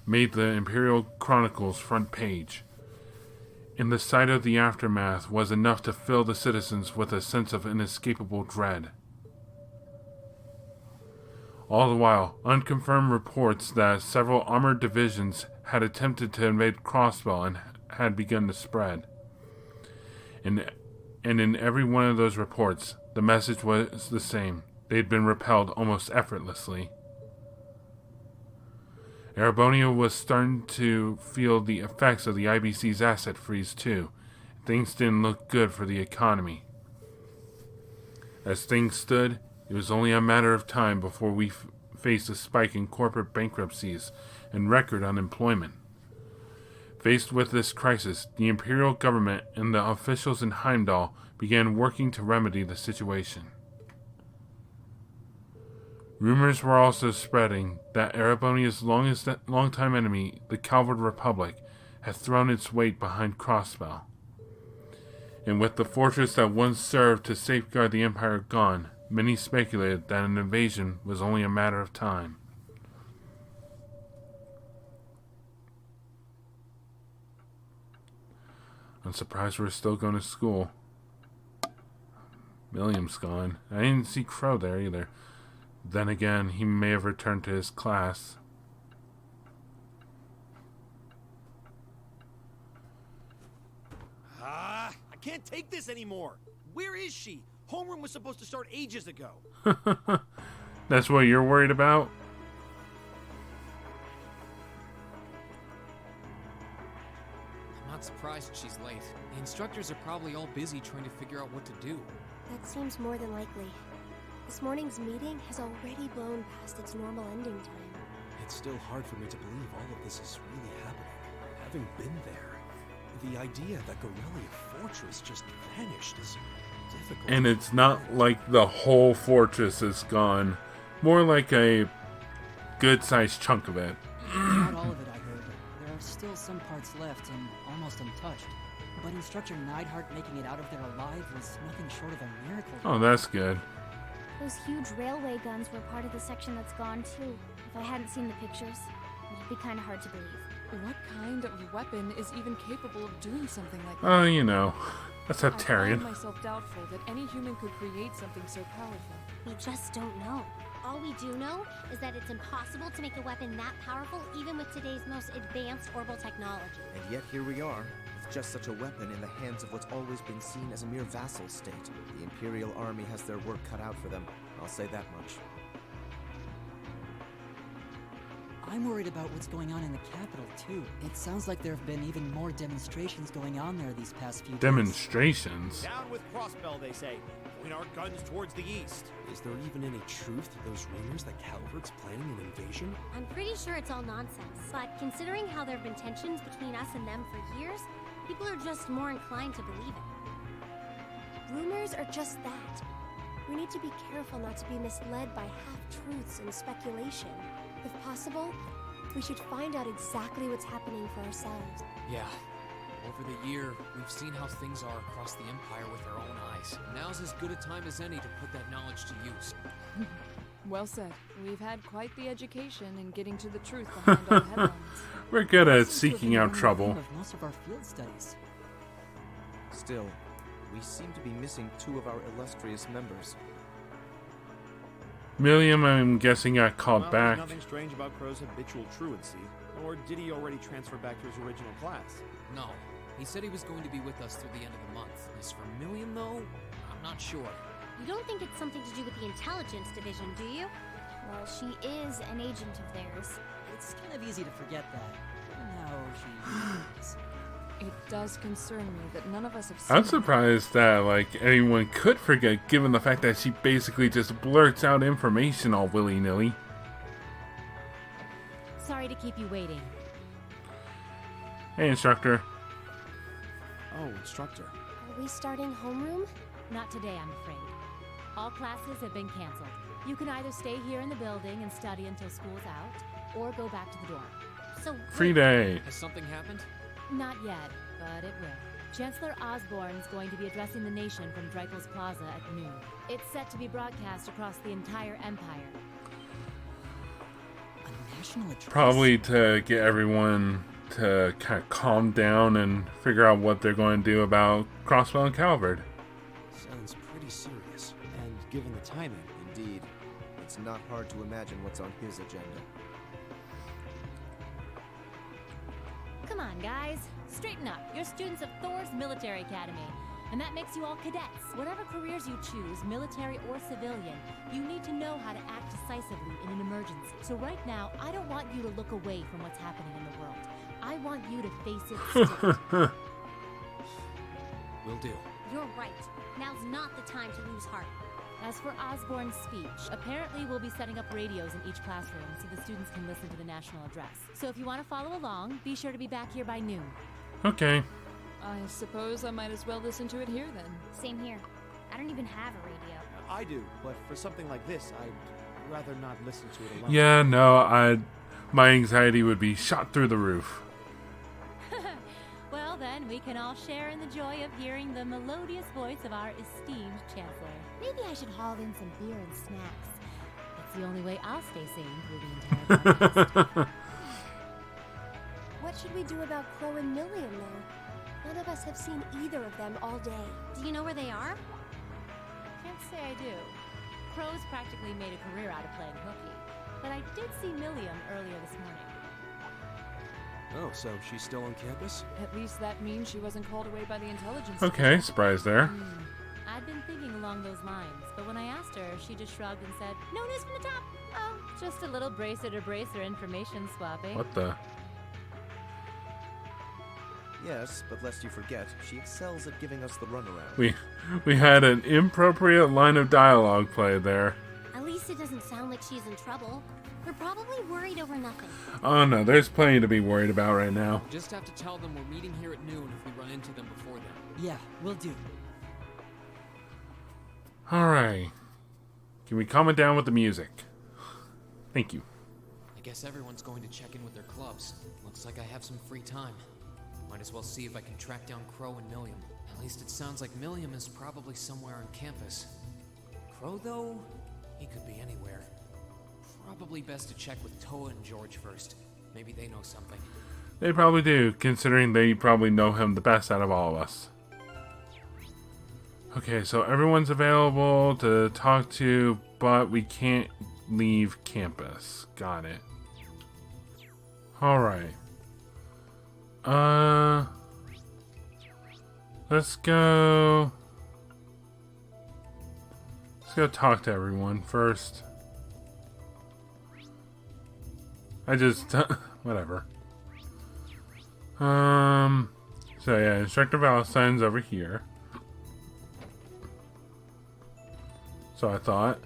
made the Imperial Chronicle's front page. And the sight of the aftermath was enough to fill the citizens with a sense of inescapable dread. All the while, unconfirmed reports that several armored divisions had attempted to invade Crossbell and had begun to spread. And in every one of those reports, the message was the same. They had been repelled almost effortlessly. Erebonia was starting to feel the effects of the IBC's asset freeze too. Things didn't look good for the economy. As things stood, it was only a matter of time before we faced a spike in corporate bankruptcies and record unemployment. Faced with this crisis, the Imperial government and the officials in Heimdall began working to remedy the situation. Rumors were also spreading that Erebonia's longtime enemy, the Calvard Republic, had thrown its weight behind Crossbell. And with the fortress that once served to safeguard the Empire gone, many speculated that an invasion was only a matter of time. I'm surprised we're still going to school. William's gone. I didn't see Crow there either. Then again, he may have returned to his class. I can't take this anymore. Where is she? Homeroom was supposed to start ages ago. That's what you're worried about? I'm not surprised she's late. The instructors are probably all busy trying to figure out what to do. That seems more than likely. This morning's meeting has already blown past its normal ending time. It's still hard for me to believe all of this is really happening. Having been there, the idea that Garrelia Fortress just vanished is difficult. And it's not like the whole fortress is gone. More like a good-sized chunk of it. Not all of it, I heard. There are still some parts left and almost untouched. But Instructor Neidhart making it out of there alive was nothing short of a miracle. Oh, that's good. Those huge railway guns were part of the section that's gone too. If I hadn't seen the pictures, it'd be kind of hard to believe. What kind of weapon is even capable of doing something like that? Oh, you know. That's I Septarian. find myself doubtful that any human could create something so powerful. We just don't know. All we do know is that it's impossible to make a weapon that powerful even with today's most advanced orbital technology. And yet here we are, with just such a weapon in the hands of what's always been seen as a mere vassal state. The Imperial Army has their work cut out for them, I'll say that much. I'm worried about what's going on in the capital, too. It sounds like there have been even more demonstrations going on there these past few days. Demonstrations? Down with Crossbell, they say. Point our guns towards the east. Is there even any truth to those rumors that Calvert's planning an invasion? I'm pretty sure it's all nonsense, but considering how there have been tensions between us and them for years, people are just more inclined to believe it. Rumors are just that. We need to be careful not to be misled by half-truths and speculation. If possible, we should find out exactly what's happening for ourselves. Yeah. Over the year, we've seen how things are across the Empire with our own eyes. Now's as good a time as any to put that knowledge to use. Well said. We've had quite the education in getting to the truth behind all the headlines. We're good at seeking out trouble. Of most of our field studies. Still, we seem to be missing two of our illustrious members. William, I'm guessing, got called back. Nothing strange about Crow's habitual truancy. Or did he already transfer back to his original class? No. He said he was going to be with us through the end of the month. As for Million, though, I'm not sure. You don't think it's something to do with the intelligence division, do you? Well, she is an agent of theirs. It's kind of easy to forget that. Now she is. It does concern me that none of us have seen I'm surprised that, like, anyone could forget, given the fact that she basically just blurts out information all willy-nilly. Sorry to keep you waiting. Hey, instructor. Oh, instructor. Are we starting homeroom? Not today, I'm afraid. All classes have been canceled. You can either stay here in the building and study until school's out, or go back to the dorm. So Free day. Has something happened? Not yet, but it will. Chancellor Osborne is going to be addressing the nation from Dreikel's Plaza at noon. It's set to be broadcast across the entire Empire. A national address? Probably to get everyone to kind of calm down and figure out what they're going to do about Crosswell and Calvard. Sounds pretty serious. And given the timing... Indeed. It's not hard to imagine what's on his agenda. Come on, guys. Straighten up. You're students of Thor's Military Academy, and that makes you all cadets. Whatever careers you choose, military or civilian, you need to know how to act decisively in an emergency. So right now, I don't want you to look away from what's happening in the world. I want you to face it straight. Will do. You're right. Now's not the time to lose heart. As for Osborne's speech, apparently we'll be setting up radios in each classroom so the students can listen to the national address. So if you want to follow along, be sure to be back here by noon. Okay. I suppose I might as well listen to it here then. Same here. I don't even have a radio. I do, but for something like this, I'd rather not listen to it alone. Yeah, no, my anxiety would be shot through the roof. Well then, we can all share in the joy of hearing the melodious voice of our esteemed Chancellor. Maybe I should haul in some beer and snacks. It's the only way I'll stay sane through the entire broadcast. What should we do about Crow and Milliam now? None of us have seen either of them all day. Do you know where they are? Can't say I do. Crow's practically made a career out of playing hooky, but I did see Milliam earlier this morning. Oh, so she's still on campus? At least that means she wasn't called away by the intelligence. Okay, surprise there. I'd been thinking along those lines, but when I asked her, she just shrugged and said, "No news from the top." Oh, just a little bracer-to-bracer information swapping. What the? Yes, but lest you forget, she excels at giving us the runaround. We had an inappropriate line of dialogue played there. At least it doesn't sound like she's in trouble. We're probably worried over nothing. Oh no, there's plenty to be worried about right now. Just have to tell them we're meeting here at noon if we run into them before then. Yeah, will do. Alright. Can we calm it down with the music? Thank you. I guess everyone's going to check in with their clubs. Looks like I have some free time. Might as well see if I can track down Crow and Milliam. At least it sounds like Milliam is probably somewhere on campus. Crow, though, he could be anywhere. Probably best to check with Toa and George first. Maybe they know something. They probably do, considering they probably know him the best out of all of us. Okay, so everyone's available to talk to, but we can't leave campus. Got it. Alright. Let's go talk to everyone first. Whatever. So yeah, Instructor Valentine's over here. So I thought.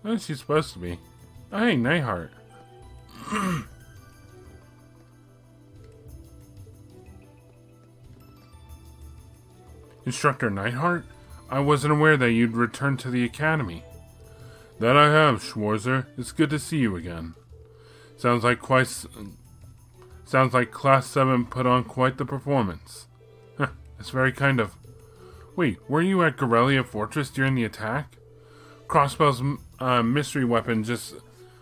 Where's she supposed to be? Oh, hey, Nightheart. Instructor Nightheart? I wasn't aware that you'd returned to the academy. That I have, Schwarzer. It's good to see you again. Sounds like Class 7 put on quite the performance. Huh, that's very kind of... Wait, were you at Garrelia Fortress during the attack? Crossbow's mystery weapon just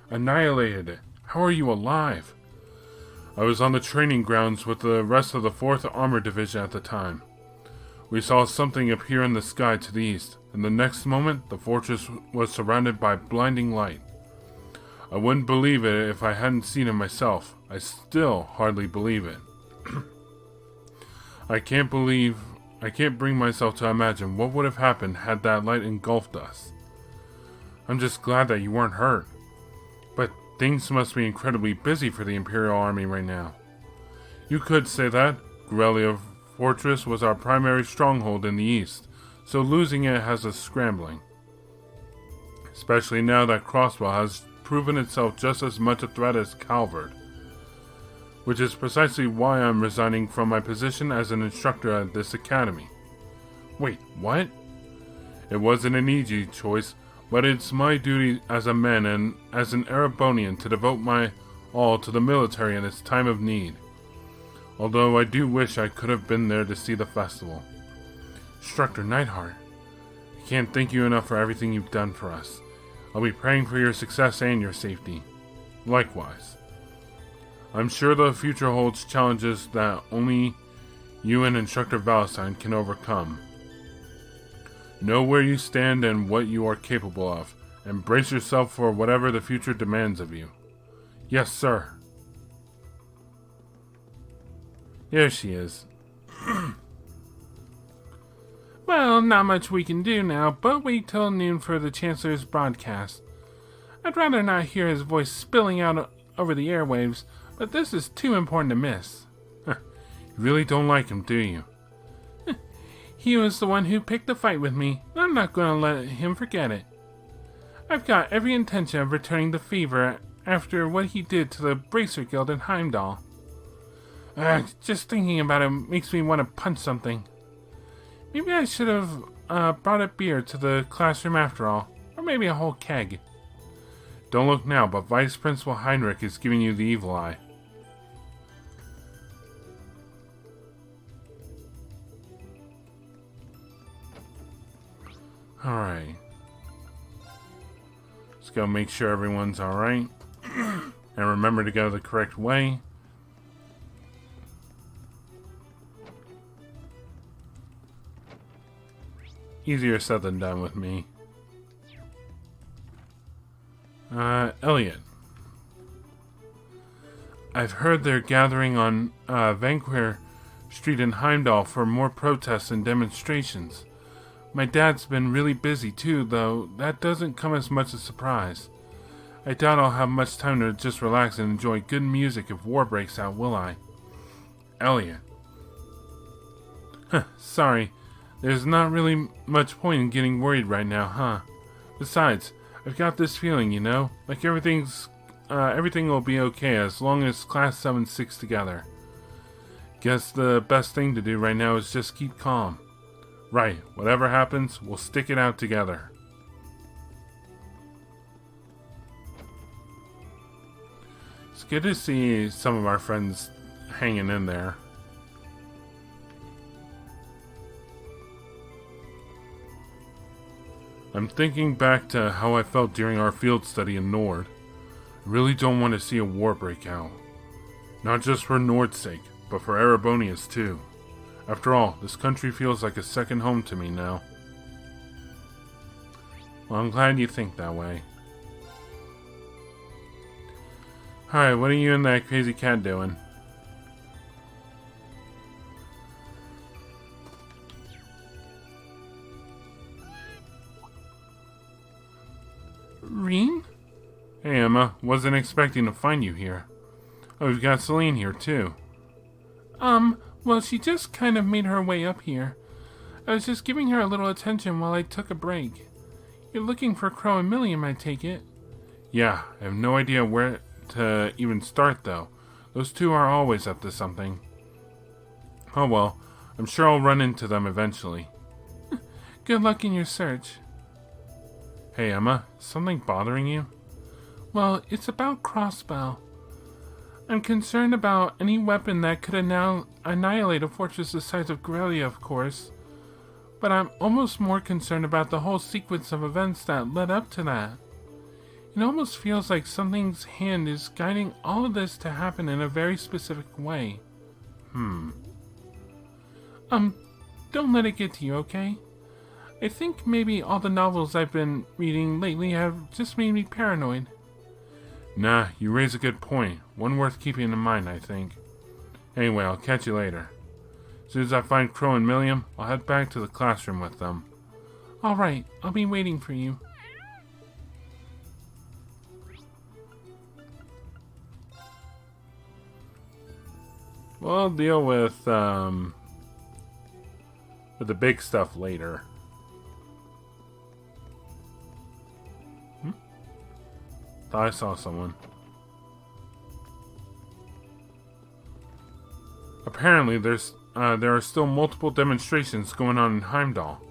annihilated it. How are you alive? I was on the training grounds with the rest of the 4th Armored Division at the time. We saw something appear in the sky to the east, and the next moment, the fortress was surrounded by blinding light. I wouldn't believe it if I hadn't seen it myself. I still hardly believe it. I can't bring myself to imagine what would have happened had that light engulfed us. I'm just glad that you weren't hurt. But things must be incredibly busy for the Imperial Army right now. You could say that. Garrelia Fortress was our primary stronghold in the east, so losing it has us scrambling. Especially now that Crossbow has proven itself just as much a threat as Calvard. Which is precisely why I'm resigning from my position as an instructor at this academy. Wait, what? It wasn't an easy choice, but it's my duty as a man and as an Erebonian to devote my all to the military in its time of need. although I do wish I could have been there to see the festival. Instructor Nightheart, I can't thank you enough for everything you've done for us. I'll be praying for your success and your safety. Likewise. I'm sure the future holds challenges that only you and Instructor Valentine can overcome. Know where you stand and what you are capable of, and brace yourself for whatever the future demands of you. Yes, sir. There she is. Well, not much we can do now, but wait till noon for the Chancellor's broadcast. I'd rather not hear his voice spilling out over the airwaves, but this is too important to miss. You really don't like him, do you? He was the one who picked the fight with me, and I'm not going to let him forget it. I've got every intention of returning the favor after what he did to the Bracer Guild in Heimdall. Just thinking about it makes me want to punch something. Maybe I should have brought a beer to the classroom after all, or maybe a whole keg. Don't look now, but Vice Principal Heinrich is giving you the evil eye. Alright. Let's go make sure everyone's alright. And remember to go the correct way. Easier said than done with me. Elliot. I've heard they're gathering on Vanquir Street in Heimdall for more protests and demonstrations. My dad's been really busy too, though that doesn't come as much a surprise. I doubt I'll have much time to just relax and enjoy good music if war breaks out, will I? Elliot. Sorry, there's not really much point in getting worried right now, huh? Besides, I've got this feeling, you know, like everything will be okay as long as Class 7 sticks together. Guess the best thing to do right now is just keep calm. Right, whatever happens, we'll stick it out together. It's good to see some of our friends hanging in there. I'm thinking back to how I felt during our field study in Nord. I really don't want to see a war break out. Not just for Nord's sake, but for Erebonia's too. After all, this country feels like a second home to me now. Well, I'm glad you think that way. Alright, what are you and that crazy cat doing? Reen? Hey Emma, wasn't expecting to find you here. Oh, we've got Celine here too. Well, she just kind of made her way up here. I was just giving her a little attention while I took a break. You're looking for Crow and Milliam, I take it? Yeah, I have no idea where to even start though. Those two are always up to something. Oh well, I'm sure I'll run into them eventually. Good luck in your search. Hey Emma, is something bothering you? Well, it's about Crossbow. I'm concerned about any weapon that could annihilate a fortress the size of Garrelia, of course. But I'm almost more concerned about the whole sequence of events that led up to that. It almost feels like something's hand is guiding all of this to happen in a very specific way. Don't let it get to you, okay? I think maybe all the novels I've been reading lately have just made me paranoid. Nah, you raise a good point. One worth keeping in mind, I think. Anyway, I'll catch you later. As soon as I find Crow and Milliam, I'll head back to the classroom with them. Alright, I'll be waiting for you. We'll deal with the big stuff later. Thought I saw someone. Apparently, there are still multiple demonstrations going on in Heimdall.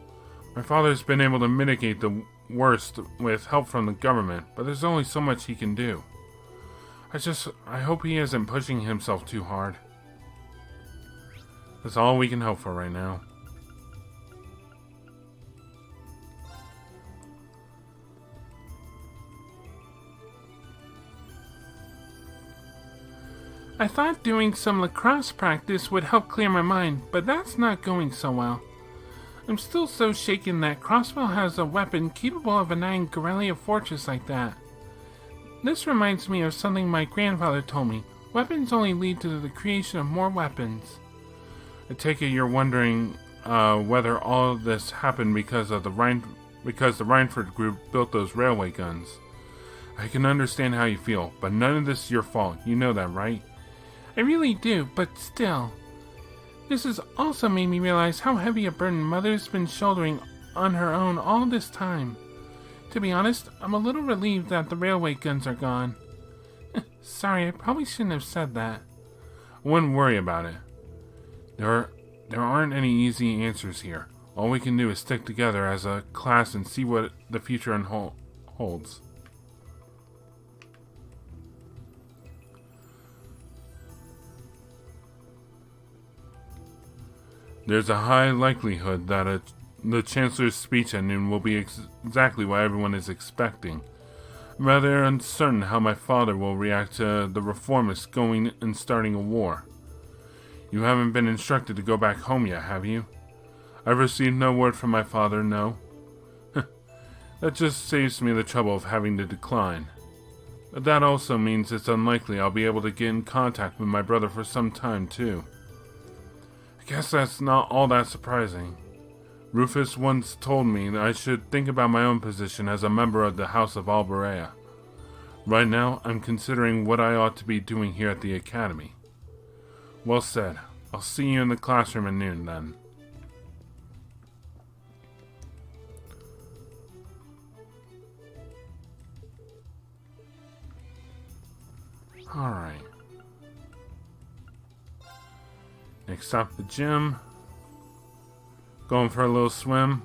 My father's been able to mitigate the worst with help from the government, but there's only so much he can do. I hope he isn't pushing himself too hard. That's all we can hope for right now. I thought doing some lacrosse practice would help clear my mind, but that's not going so well. I'm still so shaken that Crossville has a weapon capable of annihilating Garrelia Fortress like that. This reminds me of something my grandfather told me. Weapons only lead to the creation of more weapons. I take it you're wondering whether all of this happened because the Reinford group built those railway guns. I can understand how you feel, but none of this is your fault. You know that, right? I really do, but still. This has also made me realize how heavy a burden Mother's been shouldering on her own all this time. To be honest, I'm a little relieved that the railway guns are gone. Sorry, I probably shouldn't have said that. I wouldn't worry about it. There aren't any easy answers here. All we can do is stick together as a class and see what the future holds. There's a high likelihood that the Chancellor's speech at noon will be exactly what everyone is expecting. I'm rather uncertain how my father will react to the reformists going and starting a war. You haven't been instructed to go back home yet, have you? I've received no word from my father, no. That just saves me the trouble of having to decline. But that also means it's unlikely I'll be able to get in contact with my brother for some time, too. I guess that's not all that surprising. Rufus once told me that I should think about my own position as a member of the House of Alberea. Right now, I'm considering what I ought to be doing here at the Academy. Well said. I'll see you in the classroom at noon, then. Alright. Next stop, the gym. Going for a little swim.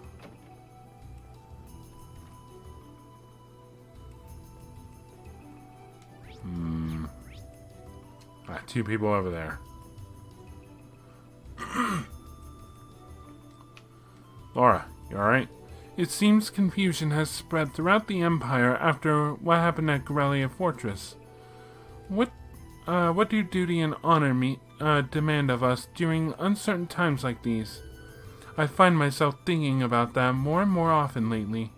Two people over there. Laura, you alright? It seems confusion has spread throughout the Empire after what happened at Garrelia Fortress. What do duty and honor demand of us during uncertain times like these? I find myself thinking about that more and more often lately.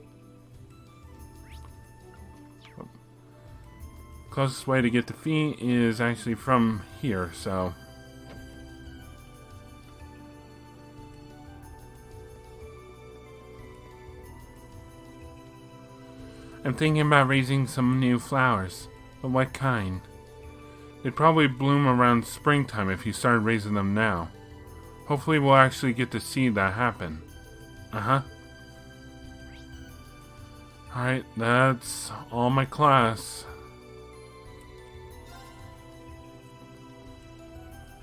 Closest way to get to Fee is actually from here, so... I'm thinking about raising some new flowers, but what kind? They'd probably bloom around springtime if you started raising them now. Hopefully we'll actually get to see that happen. Uh-huh. Alright, that's all my class.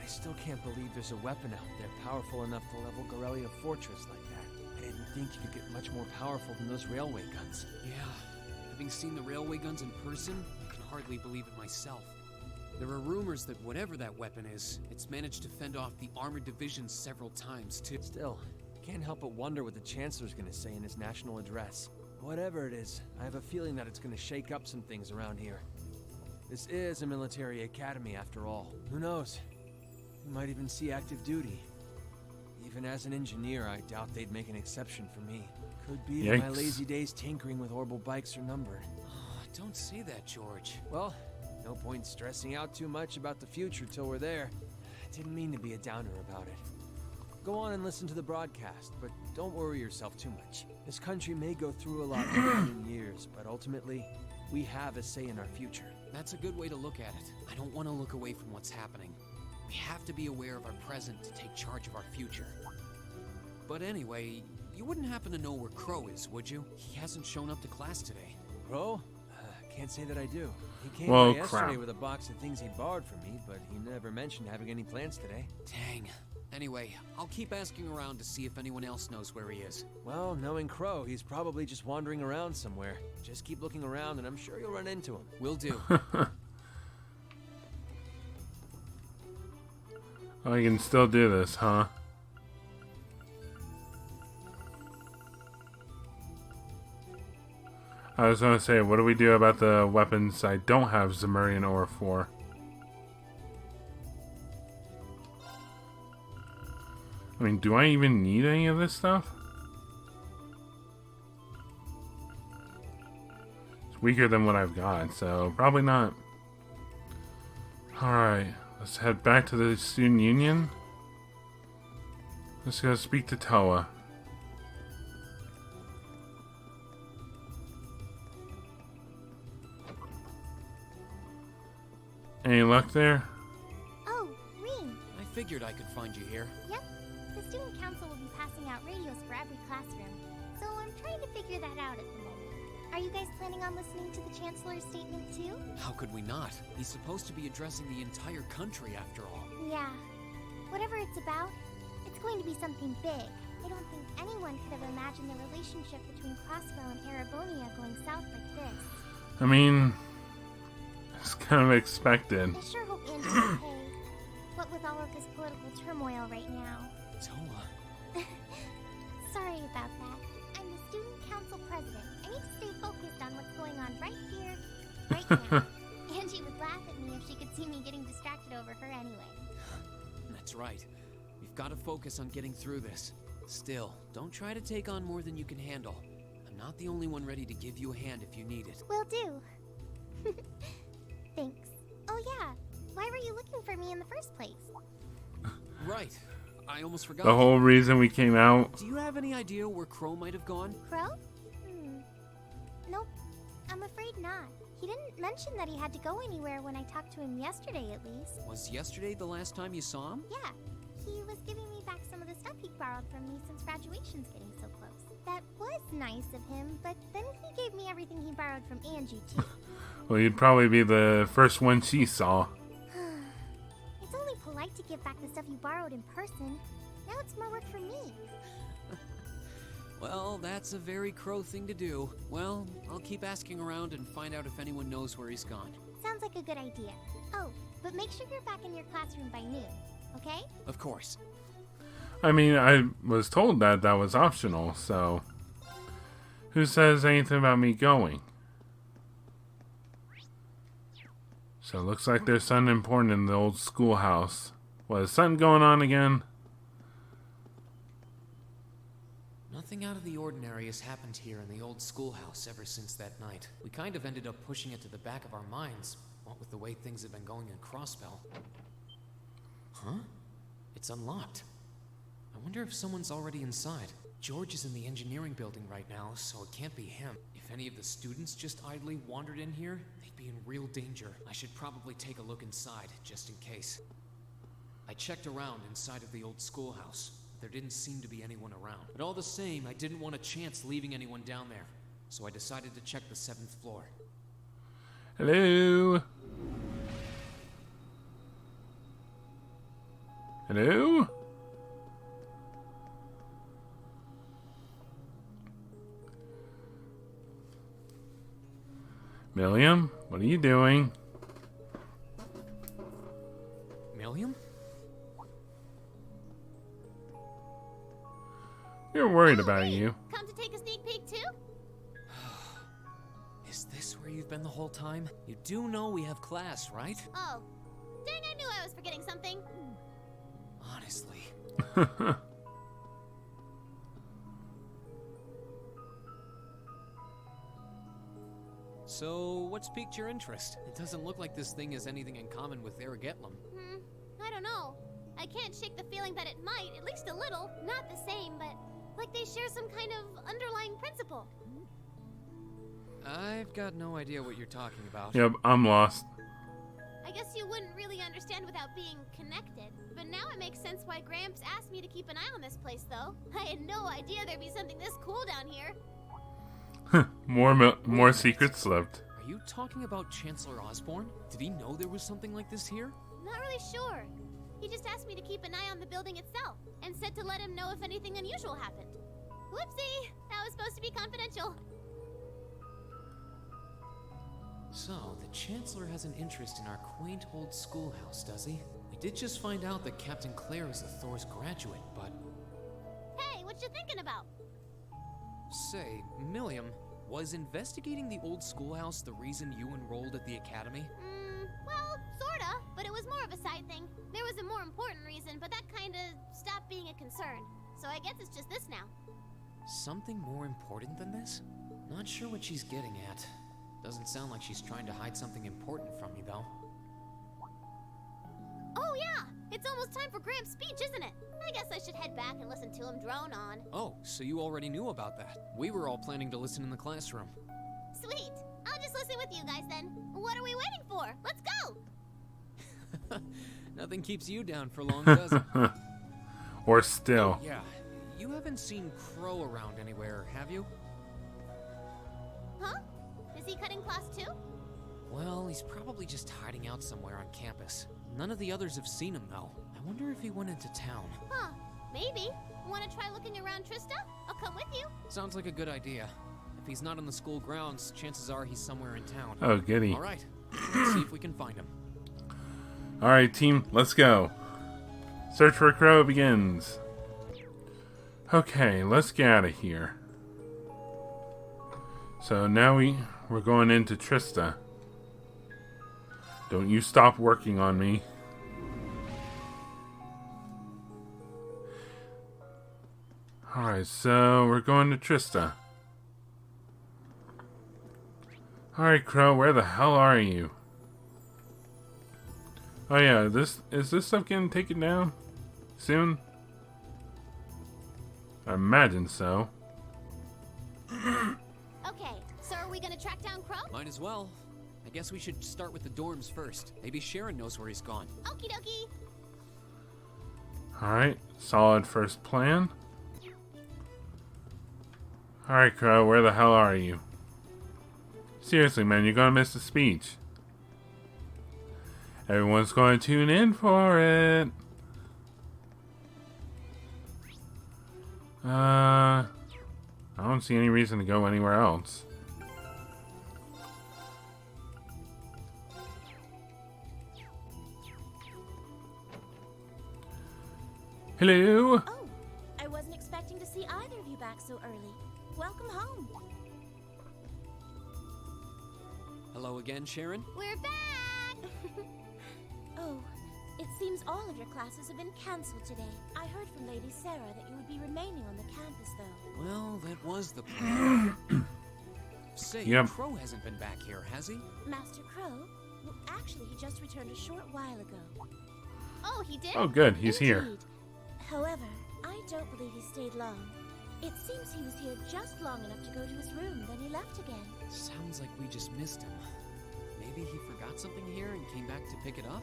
I still can't believe there's a weapon out there powerful enough to level Garrelia Fortress like that. I didn't think you could get much more powerful than those railway guns. Yeah, having seen the railway guns in person, I can hardly believe it myself. There are rumors that whatever that weapon is, it's managed to fend off the armored divisions several times, too. Still, can't help but wonder what the Chancellor's gonna say in his national address. Whatever it is, I have a feeling that it's gonna shake up some things around here. This is a military academy after all. Who knows? We might even see active duty. Even as an engineer, I doubt they'd make an exception for me. Could be that my lazy days tinkering with orbital bikes are numbered. Oh, don't say that, George. Well, no point stressing out too much about the future till we're there. I didn't mean to be a downer about it. Go on and listen to the broadcast, but don't worry yourself too much. This country may go through a lot in the coming years, but ultimately, we have a say in our future. That's a good way to look at it. I don't want to look away from what's happening. We have to be aware of our present to take charge of our future. But anyway, you wouldn't happen to know where Crow is, would you? He hasn't shown up to class today. Crow? Can't say that I do. He came Well, by yesterday crap. with a box of things he borrowed from me, but he never mentioned having any plans today. Dang. Anyway, I'll keep asking around to see if anyone else knows where he is. Well, knowing Crow, he's probably just wandering around somewhere. Just keep looking around and I'm sure you'll run into him. Will do. Oh, I can still do this, huh? I was gonna say, what do we do about the weapons I don't have Zemurian ore for? I mean, do I even need any of this stuff? It's weaker than what I've got, so probably not. Alright, let's head back to the student union. Let's go speak to Toa. Any luck there? Oh, Reem. I figured I could find you here. Yep. The student council will be passing out radios for every classroom, so I'm trying to figure that out at the moment. Are you guys planning on listening to the Chancellor's statement too? How could we not? He's supposed to be addressing the entire country after all. Yeah. Whatever it's about, it's going to be something big. I don't think anyone could have imagined the relationship between Crossbell and Erebonia going south like this. I mean, it's kind of expected. I sure hope Andy's okay. What with all of this political turmoil right now. Toa. Sorry about that. I'm the student council president. I need to stay focused on what's going on right here, right now. Angie would laugh at me if she could see me getting distracted over her anyway. That's right. We've got to focus on getting through this. Still, don't try to take on more than you can handle. I'm not the only one ready to give you a hand if you need it. Will do. Thanks. Oh yeah, why were you looking for me in the first place? Right. I almost forgot. The whole reason we came out. Do you have any idea where Crow might have gone? Crow? Nope. I'm afraid not. He didn't mention that he had to go anywhere when I talked to him yesterday, at least. Was yesterday the last time you saw him? Yeah. He was giving me back some of the stuff he borrowed from me since graduation's getting so close. That was nice of him, but then he gave me everything he borrowed from Angie, too. Well, you'd probably be the first one she saw. It's only polite to give back the stuff you borrowed in person. Now it's more work for me. Well, that's a very Crow thing to do. Well, I'll keep asking around and find out if anyone knows where he's gone. Sounds like a good idea. Oh, but make sure you're back in your classroom by noon, okay? Of course. I mean, I was told that that was optional, so... Who says anything about me going? So it looks like there's something important in the old schoolhouse. What, is something going on again? Nothing out of the ordinary has happened here in the old schoolhouse ever since that night. We kind of ended up pushing it to the back of our minds, what with the way things have been going in Crossbell. Huh? It's unlocked. I wonder if someone's already inside. George is in the engineering building right now, so it can't be him. If any of the students just idly wandered in here, they'd be in real danger. I should probably take a look inside, just in case. I checked around inside of the old schoolhouse. There didn't seem to be anyone around. But all the same, I didn't want a chance leaving anyone down there. So I decided to check the 7th floor. Hello? Hello? Milliam, what are you doing? Milliam? You're worried about you. Come to take a sneak peek too? Is this where you've been the whole time? You do know we have class, right? Oh, dang, I knew I was forgetting something. Honestly. So, what's piqued your interest? It doesn't look like this thing has anything in common with Aragetlum. I don't know. I can't shake the feeling that it might, at least a little. Not the same, but like they share some kind of underlying principle. I've got no idea what you're talking about. Yep, I'm lost. I guess you wouldn't really understand without being connected. But now it makes sense why Gramps asked me to keep an eye on this place, though. I had no idea there'd be something this cool down here. More secrets slipped. Are you talking about Chancellor Osborne? Did he know there was something like this here? Not really sure. He just asked me to keep an eye on the building itself, and said to let him know if anything unusual happened. Whoopsie! That was supposed to be confidential. So, the Chancellor has an interest in our quaint old schoolhouse, does he? We did just find out that Captain Claire is a Thor's graduate, but... Hey, what you thinking about? Say, Milliam, was investigating the old schoolhouse the reason you enrolled at the academy? Well, sorta, but it was more of a side thing. There was a more important reason, but that kinda stopped being a concern. So I guess it's just this now. Something more important than this? Not sure what she's getting at. Doesn't sound like she's trying to hide something important from you, though. Oh yeah! It's almost time for Graham's speech, isn't it? I guess I should head back and listen to him drone on. Oh, so you already knew about that. We were all planning to listen in the classroom. Sweet! I'll just listen with you guys then. What are we waiting for? Let's go! Nothing keeps you down for long, does it? Or still. Yeah. You haven't seen Crow around anywhere, have you? Huh? Is he cutting class too? Well, he's probably just hiding out somewhere on campus. None of the others have seen him, though. I wonder if he went into town. Huh. Maybe. Wanna try looking around Trista? I'll come with you. Sounds like a good idea. If he's not on the school grounds, chances are he's somewhere in town. Oh, goody. All right. Let's see if we can find him. All right, team, let's go. Search for Crow begins. Okay, let's get out of here. So now we're going into Trista. Don't you stop working on me. Alright, so we're going to Trista. Alright, Crow, where the hell are you? Oh yeah, is this stuff getting taken down soon? I imagine so. Okay, so are we gonna track down Crow? Might as well. I guess we should start with the dorms first. Maybe Sharon knows where he's gone. Okie dokie. Alright, solid first plan. Alright, Crow, where the hell are you? Seriously, man, you're gonna miss the speech. Everyone's going to tune in for it. I don't see any reason to go anywhere else. Hello? Oh, I wasn't expecting to see either of you back so early. Welcome home. Hello again, Sharon? We're back! Oh, it seems all of your classes have been cancelled today. I heard from Lady Sarah that you would be remaining on the campus, though. Well, that was the plan. Say, Yep. Crow hasn't been back here, has he? Master Crow? Well, actually, he just returned a short while ago. Oh, he did? Oh, good. He's here. Indeed. However, I don't believe he stayed long. It seems he was here just long enough to go to his room, then he left again. Sounds like we just missed him. Maybe he forgot something here and came back to pick it up?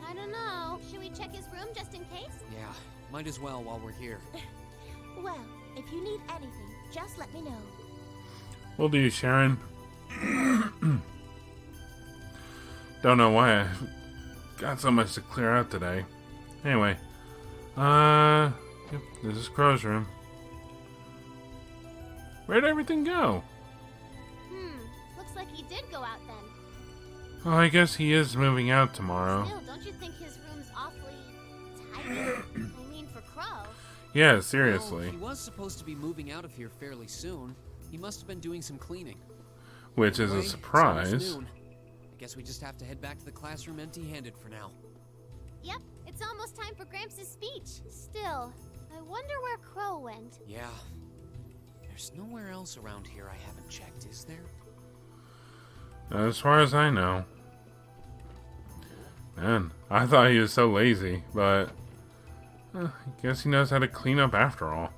I don't know. Should we check his room just in case? Yeah, might as well while we're here. Well, if you need anything, just let me know. Will do, Sharon. Don't know why I got so much to clear out today. Anyway, yep, this is Crow's room. Where'd everything go? Looks like he did go out then. Well, I guess he is moving out tomorrow. Still, don't you think his room's awfully tidy? I mean, for Crow. Yeah, seriously. Well, he was supposed to be moving out of here fairly soon. He must have been doing some cleaning. Which is a Anyway, it's surprise. almost noon. I guess we just have to head back to the classroom empty-handed for now. Yep, it's almost time for Gramps' speech. Still, I wonder where Crow went. Yeah. There's nowhere else around here I haven't checked, is there? As far as I know. Man, I thought he was so lazy, but I guess he knows how to clean up after all.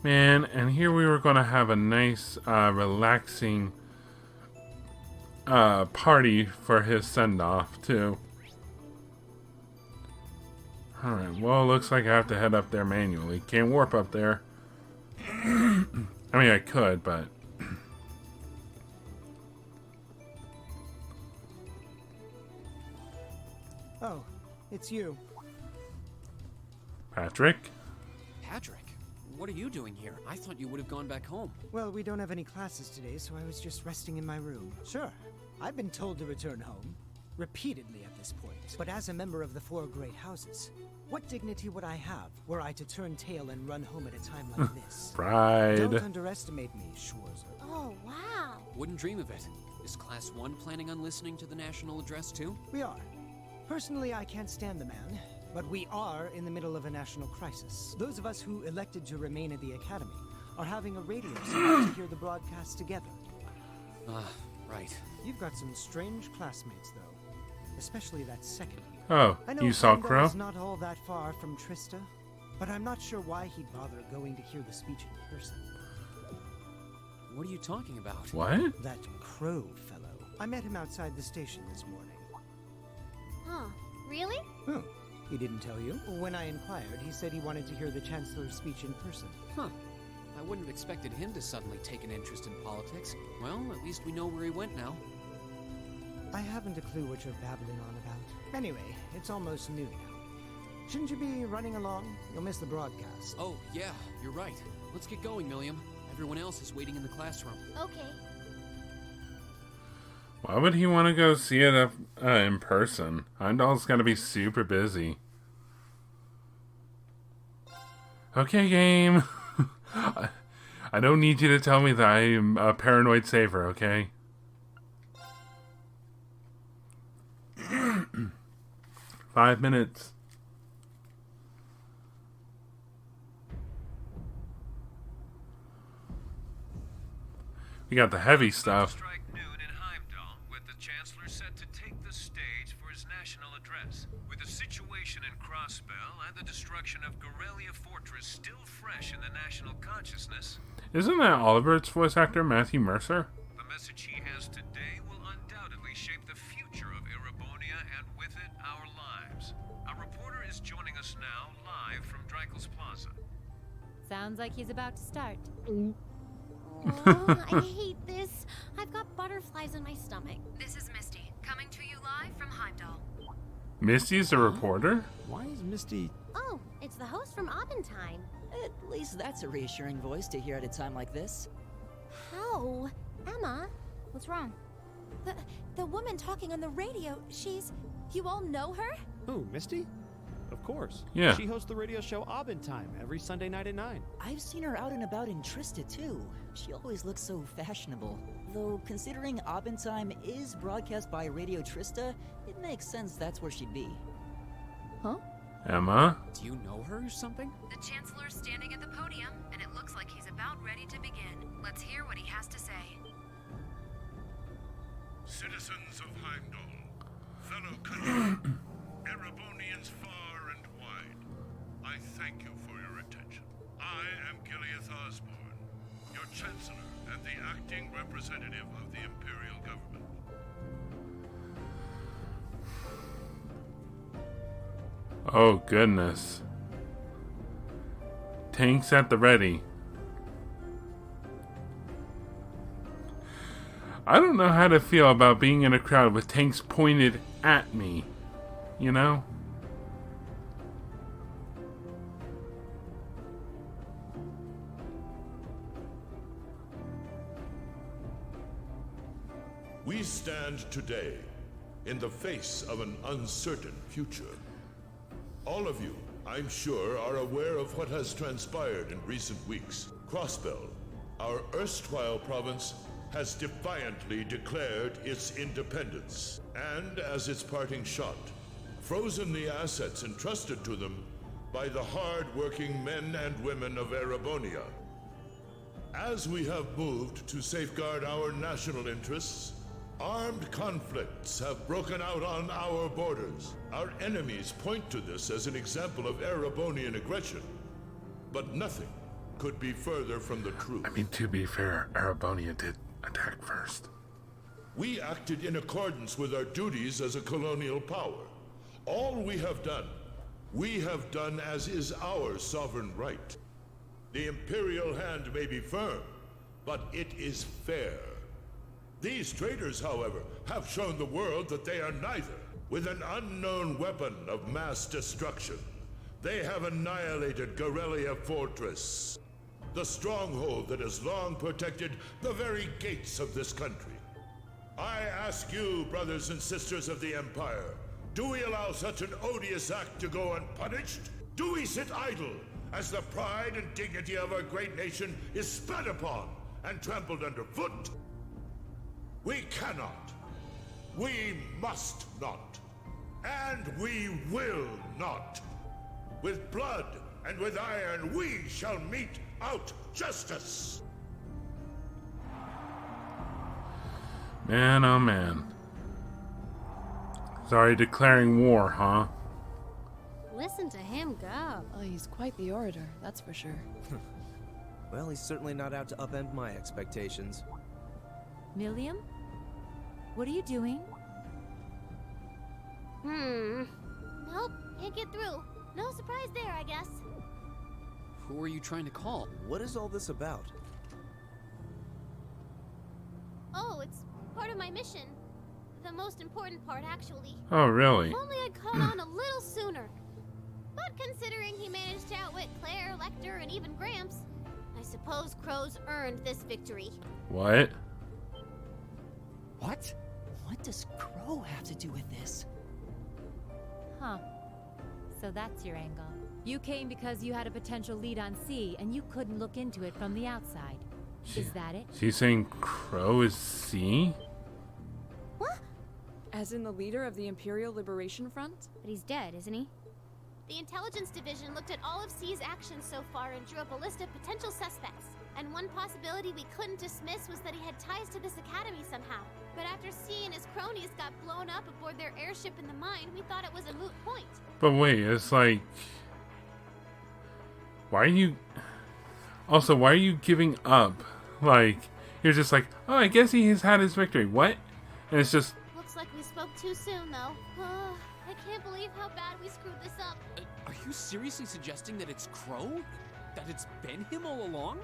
Man, and here we were going to have a nice, relaxing party for his send-off, too. Alright, well, looks like I have to head up there manually. Can't warp up there. I mean, I could, but... Oh, it's you. Patrick? Patrick? what are you doing here? I thought you would have gone back home. Well, we don't have any classes today, so I was just resting in my room. Sure, I've been told to return home, repeatedly at this point. But as a member of the four great houses, what dignity would I have were I to turn tail and run home at a time like this? Pride. Don't underestimate me, Schwarzer. Oh, wow. Wouldn't dream of it. Is Class 1 planning on listening to the national address too? We are. Personally, I can't stand the man, but we are in the middle of a national crisis. Those of us who elected to remain at the Academy are having a radio service to hear the broadcast together. Right. You've got some strange classmates, though. Especially that second year. Oh, I know you saw Heimdall Crow? is not all that far from Trista, but I'm not sure why he'd bother going to hear the speech in person. What are you talking about? What? That Crow fellow. I met him outside the station this morning. Huh. Really? Oh, he didn't tell you? When I inquired, he said he wanted to hear the Chancellor's speech in person. Huh. I wouldn't have expected him to suddenly take an interest in politics. Well, at least we know where he went now. I haven't a clue what you're babbling on about. Anyway, it's almost noon now. Shouldn't you be running along? You'll miss the broadcast. Oh, yeah, you're right. Let's get going, Milliam. Everyone else is waiting in the classroom. Okay. Why would he want to go see it up, in person? Heimdall's got to be super busy. Okay, game. I don't need you to tell me that I am a paranoid saver, okay? 5 minutes. We got the heavy stuff. Strike noon in Heimdall, with the Chancellor set to take the stage for his national address. With the situation in Crossbell and the destruction of Garrelia Fortress still fresh in the national consciousness, Isn't that Oliver's voice actor, Matthew Mercer? the message he has today will undoubtedly shape the future of Erebonia and with it our lives. A reporter is joining us now live from Dreikel's Plaza. Sounds like he's about to start. Oh, I hate this. I've got butterflies in my stomach. This is Misty, coming to you live from Heimdall. Misty's a reporter? Why is Misty... Oh, it's the host from Abendheim. At least that's a reassuring voice to hear at a time like this. How? Emma? What's wrong? The woman talking on the radio, she's... You all know her? Who, Misty? Of course. Yeah. She hosts the radio show Abendheim every Sunday night at 9. I've seen her out and about in Trista, too. She always looks so fashionable. Though, considering Abendheim is broadcast by Radio Trista, it makes sense that's where she'd be. Huh? Emma? Do you know her or something? The Chancellor's standing at the podium, and it looks like he's about ready to begin. Let's hear what he has to say. Citizens of Heimdall, fellow countrymen, Erebonians far and wide, I thank you for your attention. I am Garrelia Osborne, your Chancellor and the acting representative of the Imperial Government. Oh, goodness. Tanks at the ready. I don't know how to feel about being in a crowd with tanks pointed at me. You know? We stand today in the face of an uncertain future. All of you, I'm sure, are aware of what has transpired in recent weeks. Crossbell, our erstwhile province, has defiantly declared its independence, and as its parting shot, frozen the assets entrusted to them by the hard-working men and women of Erebonia. As we have moved to safeguard our national interests, armed conflicts have broken out on our borders. Our enemies point to this as an example of Erebonian aggression, but nothing could be further from the truth. I mean, to be fair, Erebonia did attack first. We acted in accordance with our duties as a colonial power. All we have done as is our sovereign right. The Imperial hand may be firm, but it is fair. These traitors, however, have shown the world that they are neither. With an unknown weapon of mass destruction, they have annihilated Garrelia Fortress. the stronghold that has long protected the very gates of this country. I ask you, brothers and sisters of the Empire, do we allow such an odious act to go unpunished? Do we sit idle as the pride and dignity of our great nation is spat upon and trampled underfoot? We cannot. We must not. And we will not. With blood and with iron, we shall mete out justice. Man, oh man. Sorry, declaring war, huh? Listen to him go. Oh, he's quite the orator, that's for sure. Well, he's certainly not out to upend my expectations. Milliam? What are you doing? Nope, can't get through. No surprise there, I guess. Who are you trying to call? What is all this about? Oh, it's part of my mission. The most important part, actually. Oh, really? If only I'd caught on a little sooner. But considering he managed to outwit Claire, Lecter, and even Gramps, I suppose Crow's earned this victory. What? What? What does Crow have to do with this? Huh. So that's your angle. You came because you had a potential lead on C, and you couldn't look into it from the outside. Is that it? She's saying Crow is C? What? As in the leader of the Imperial Liberation Front? But he's dead, isn't he? The Intelligence Division looked at all of C's actions so far and drew up a list of potential suspects. And one possibility we couldn't dismiss was that he had ties to this academy somehow. But after C and his cronies got blown up aboard their airship in the mine, we thought it was a moot point. But wait, it's like... Why are you... Also, why are you giving up? Like, you're just like, oh, I guess he has had his victory. What? And it's just... Looks like we spoke too soon, though. I can't believe how bad we screwed this up. Are you seriously suggesting that it's Crow? That it's been him all along?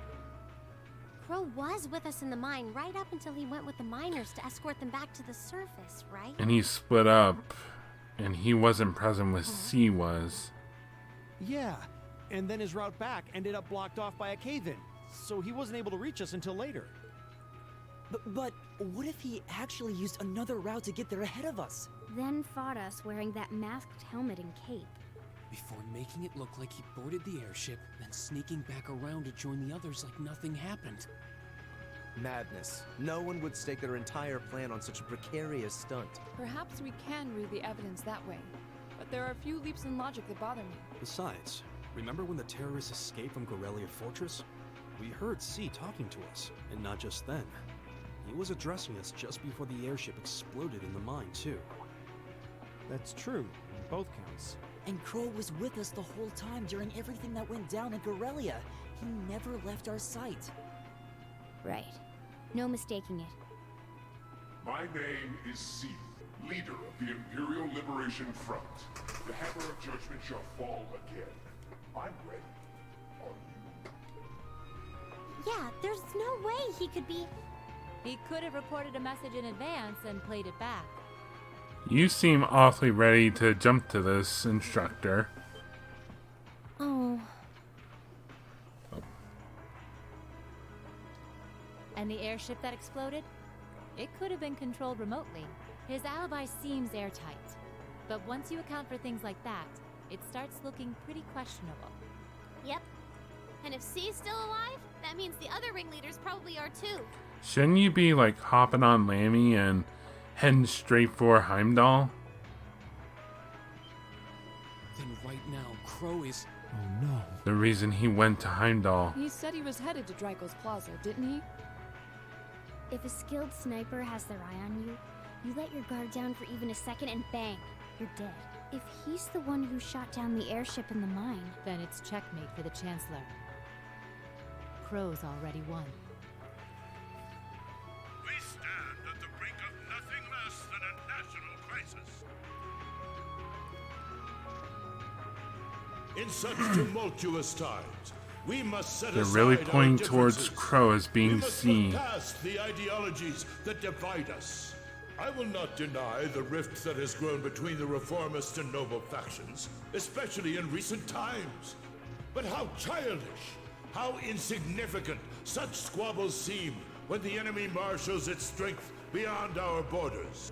Crow was with us in the mine right up until he went with the miners to escort them back to the surface, right? And he split up, and he wasn't present when C was. Yeah, and then his route back ended up blocked off by a cave-in, so he wasn't able to reach us until later. But what if he actually used another route to get there ahead of us? Then fought us wearing that masked helmet and cape. Before making it look like he boarded the airship, then sneaking back around to join the others like nothing happened. Madness. No one would stake their entire plan on such a precarious stunt. Perhaps we can read the evidence that way, but there are a few leaps in logic that bother me. Besides, remember when the terrorists escaped from Garrelia Fortress? We heard C talking to us, and not just then. He was addressing us just before the airship exploded in the mine, too. That's true, both counts. And Crow was with us the whole time during everything that went down in Garrelia. He never left our sight. Right. No mistaking it. My name is C, leader of the Imperial Liberation Front. The hammer of judgment shall fall again. I'm ready. Are you? Yeah, there's no way he could be... He could have reported a message in advance and played it back. You seem awfully ready to jump to this, instructor. Oh. And the airship that exploded? It could have been controlled remotely. His alibi seems airtight. But once you account for things like that, it starts looking pretty questionable. Yep. And if C's still alive, that means the other ringleaders probably are too. Shouldn't you be like hopping on Lammy and heading straight for Heimdall? Then right now, Crow is... Oh no. The reason he went to Heimdall. He said he was headed to Draco's Plaza, didn't he? If a skilled sniper has their eye on you, you let your guard down for even a second and bang, you're dead. If he's the one who shot down the airship in the mine, then it's checkmate for the Chancellor. Crow's already won. We stand at the brink of nothing less than a national crisis. In such tumultuous times, we must set They're aside really our pointing towards differences. Crow as being We must C. look past the ideologies that divide us. I will not deny the rift that has grown between the reformist and noble factions, especially in recent times. But how childish How insignificant such squabbles seem when the enemy marshals its strength beyond our borders.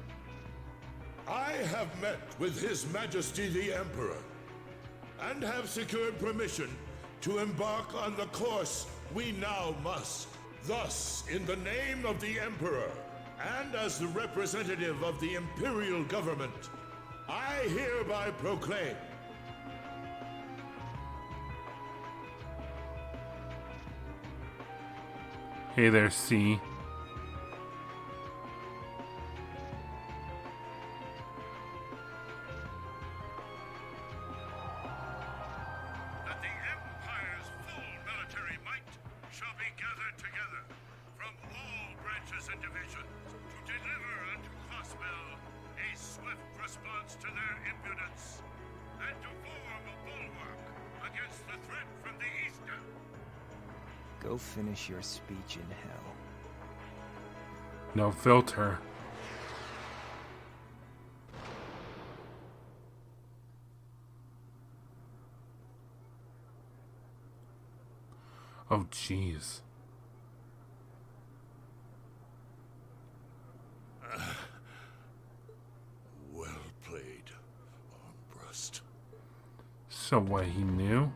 I have met with His Majesty the Emperor, and have secured permission to embark on the course we now must. Thus, in the name of the Emperor, and as the representative of the Imperial Government, I hereby proclaim Hey there, C. that the Empire's full military might shall be gathered together from all branches and divisions to deliver unto Crossbell a swift response to their impudence and to form a bulwark against the threat from the eastern. Go finish your speech in hell. No filter. Oh, jeez. well played, Armbrust. So what, he knew?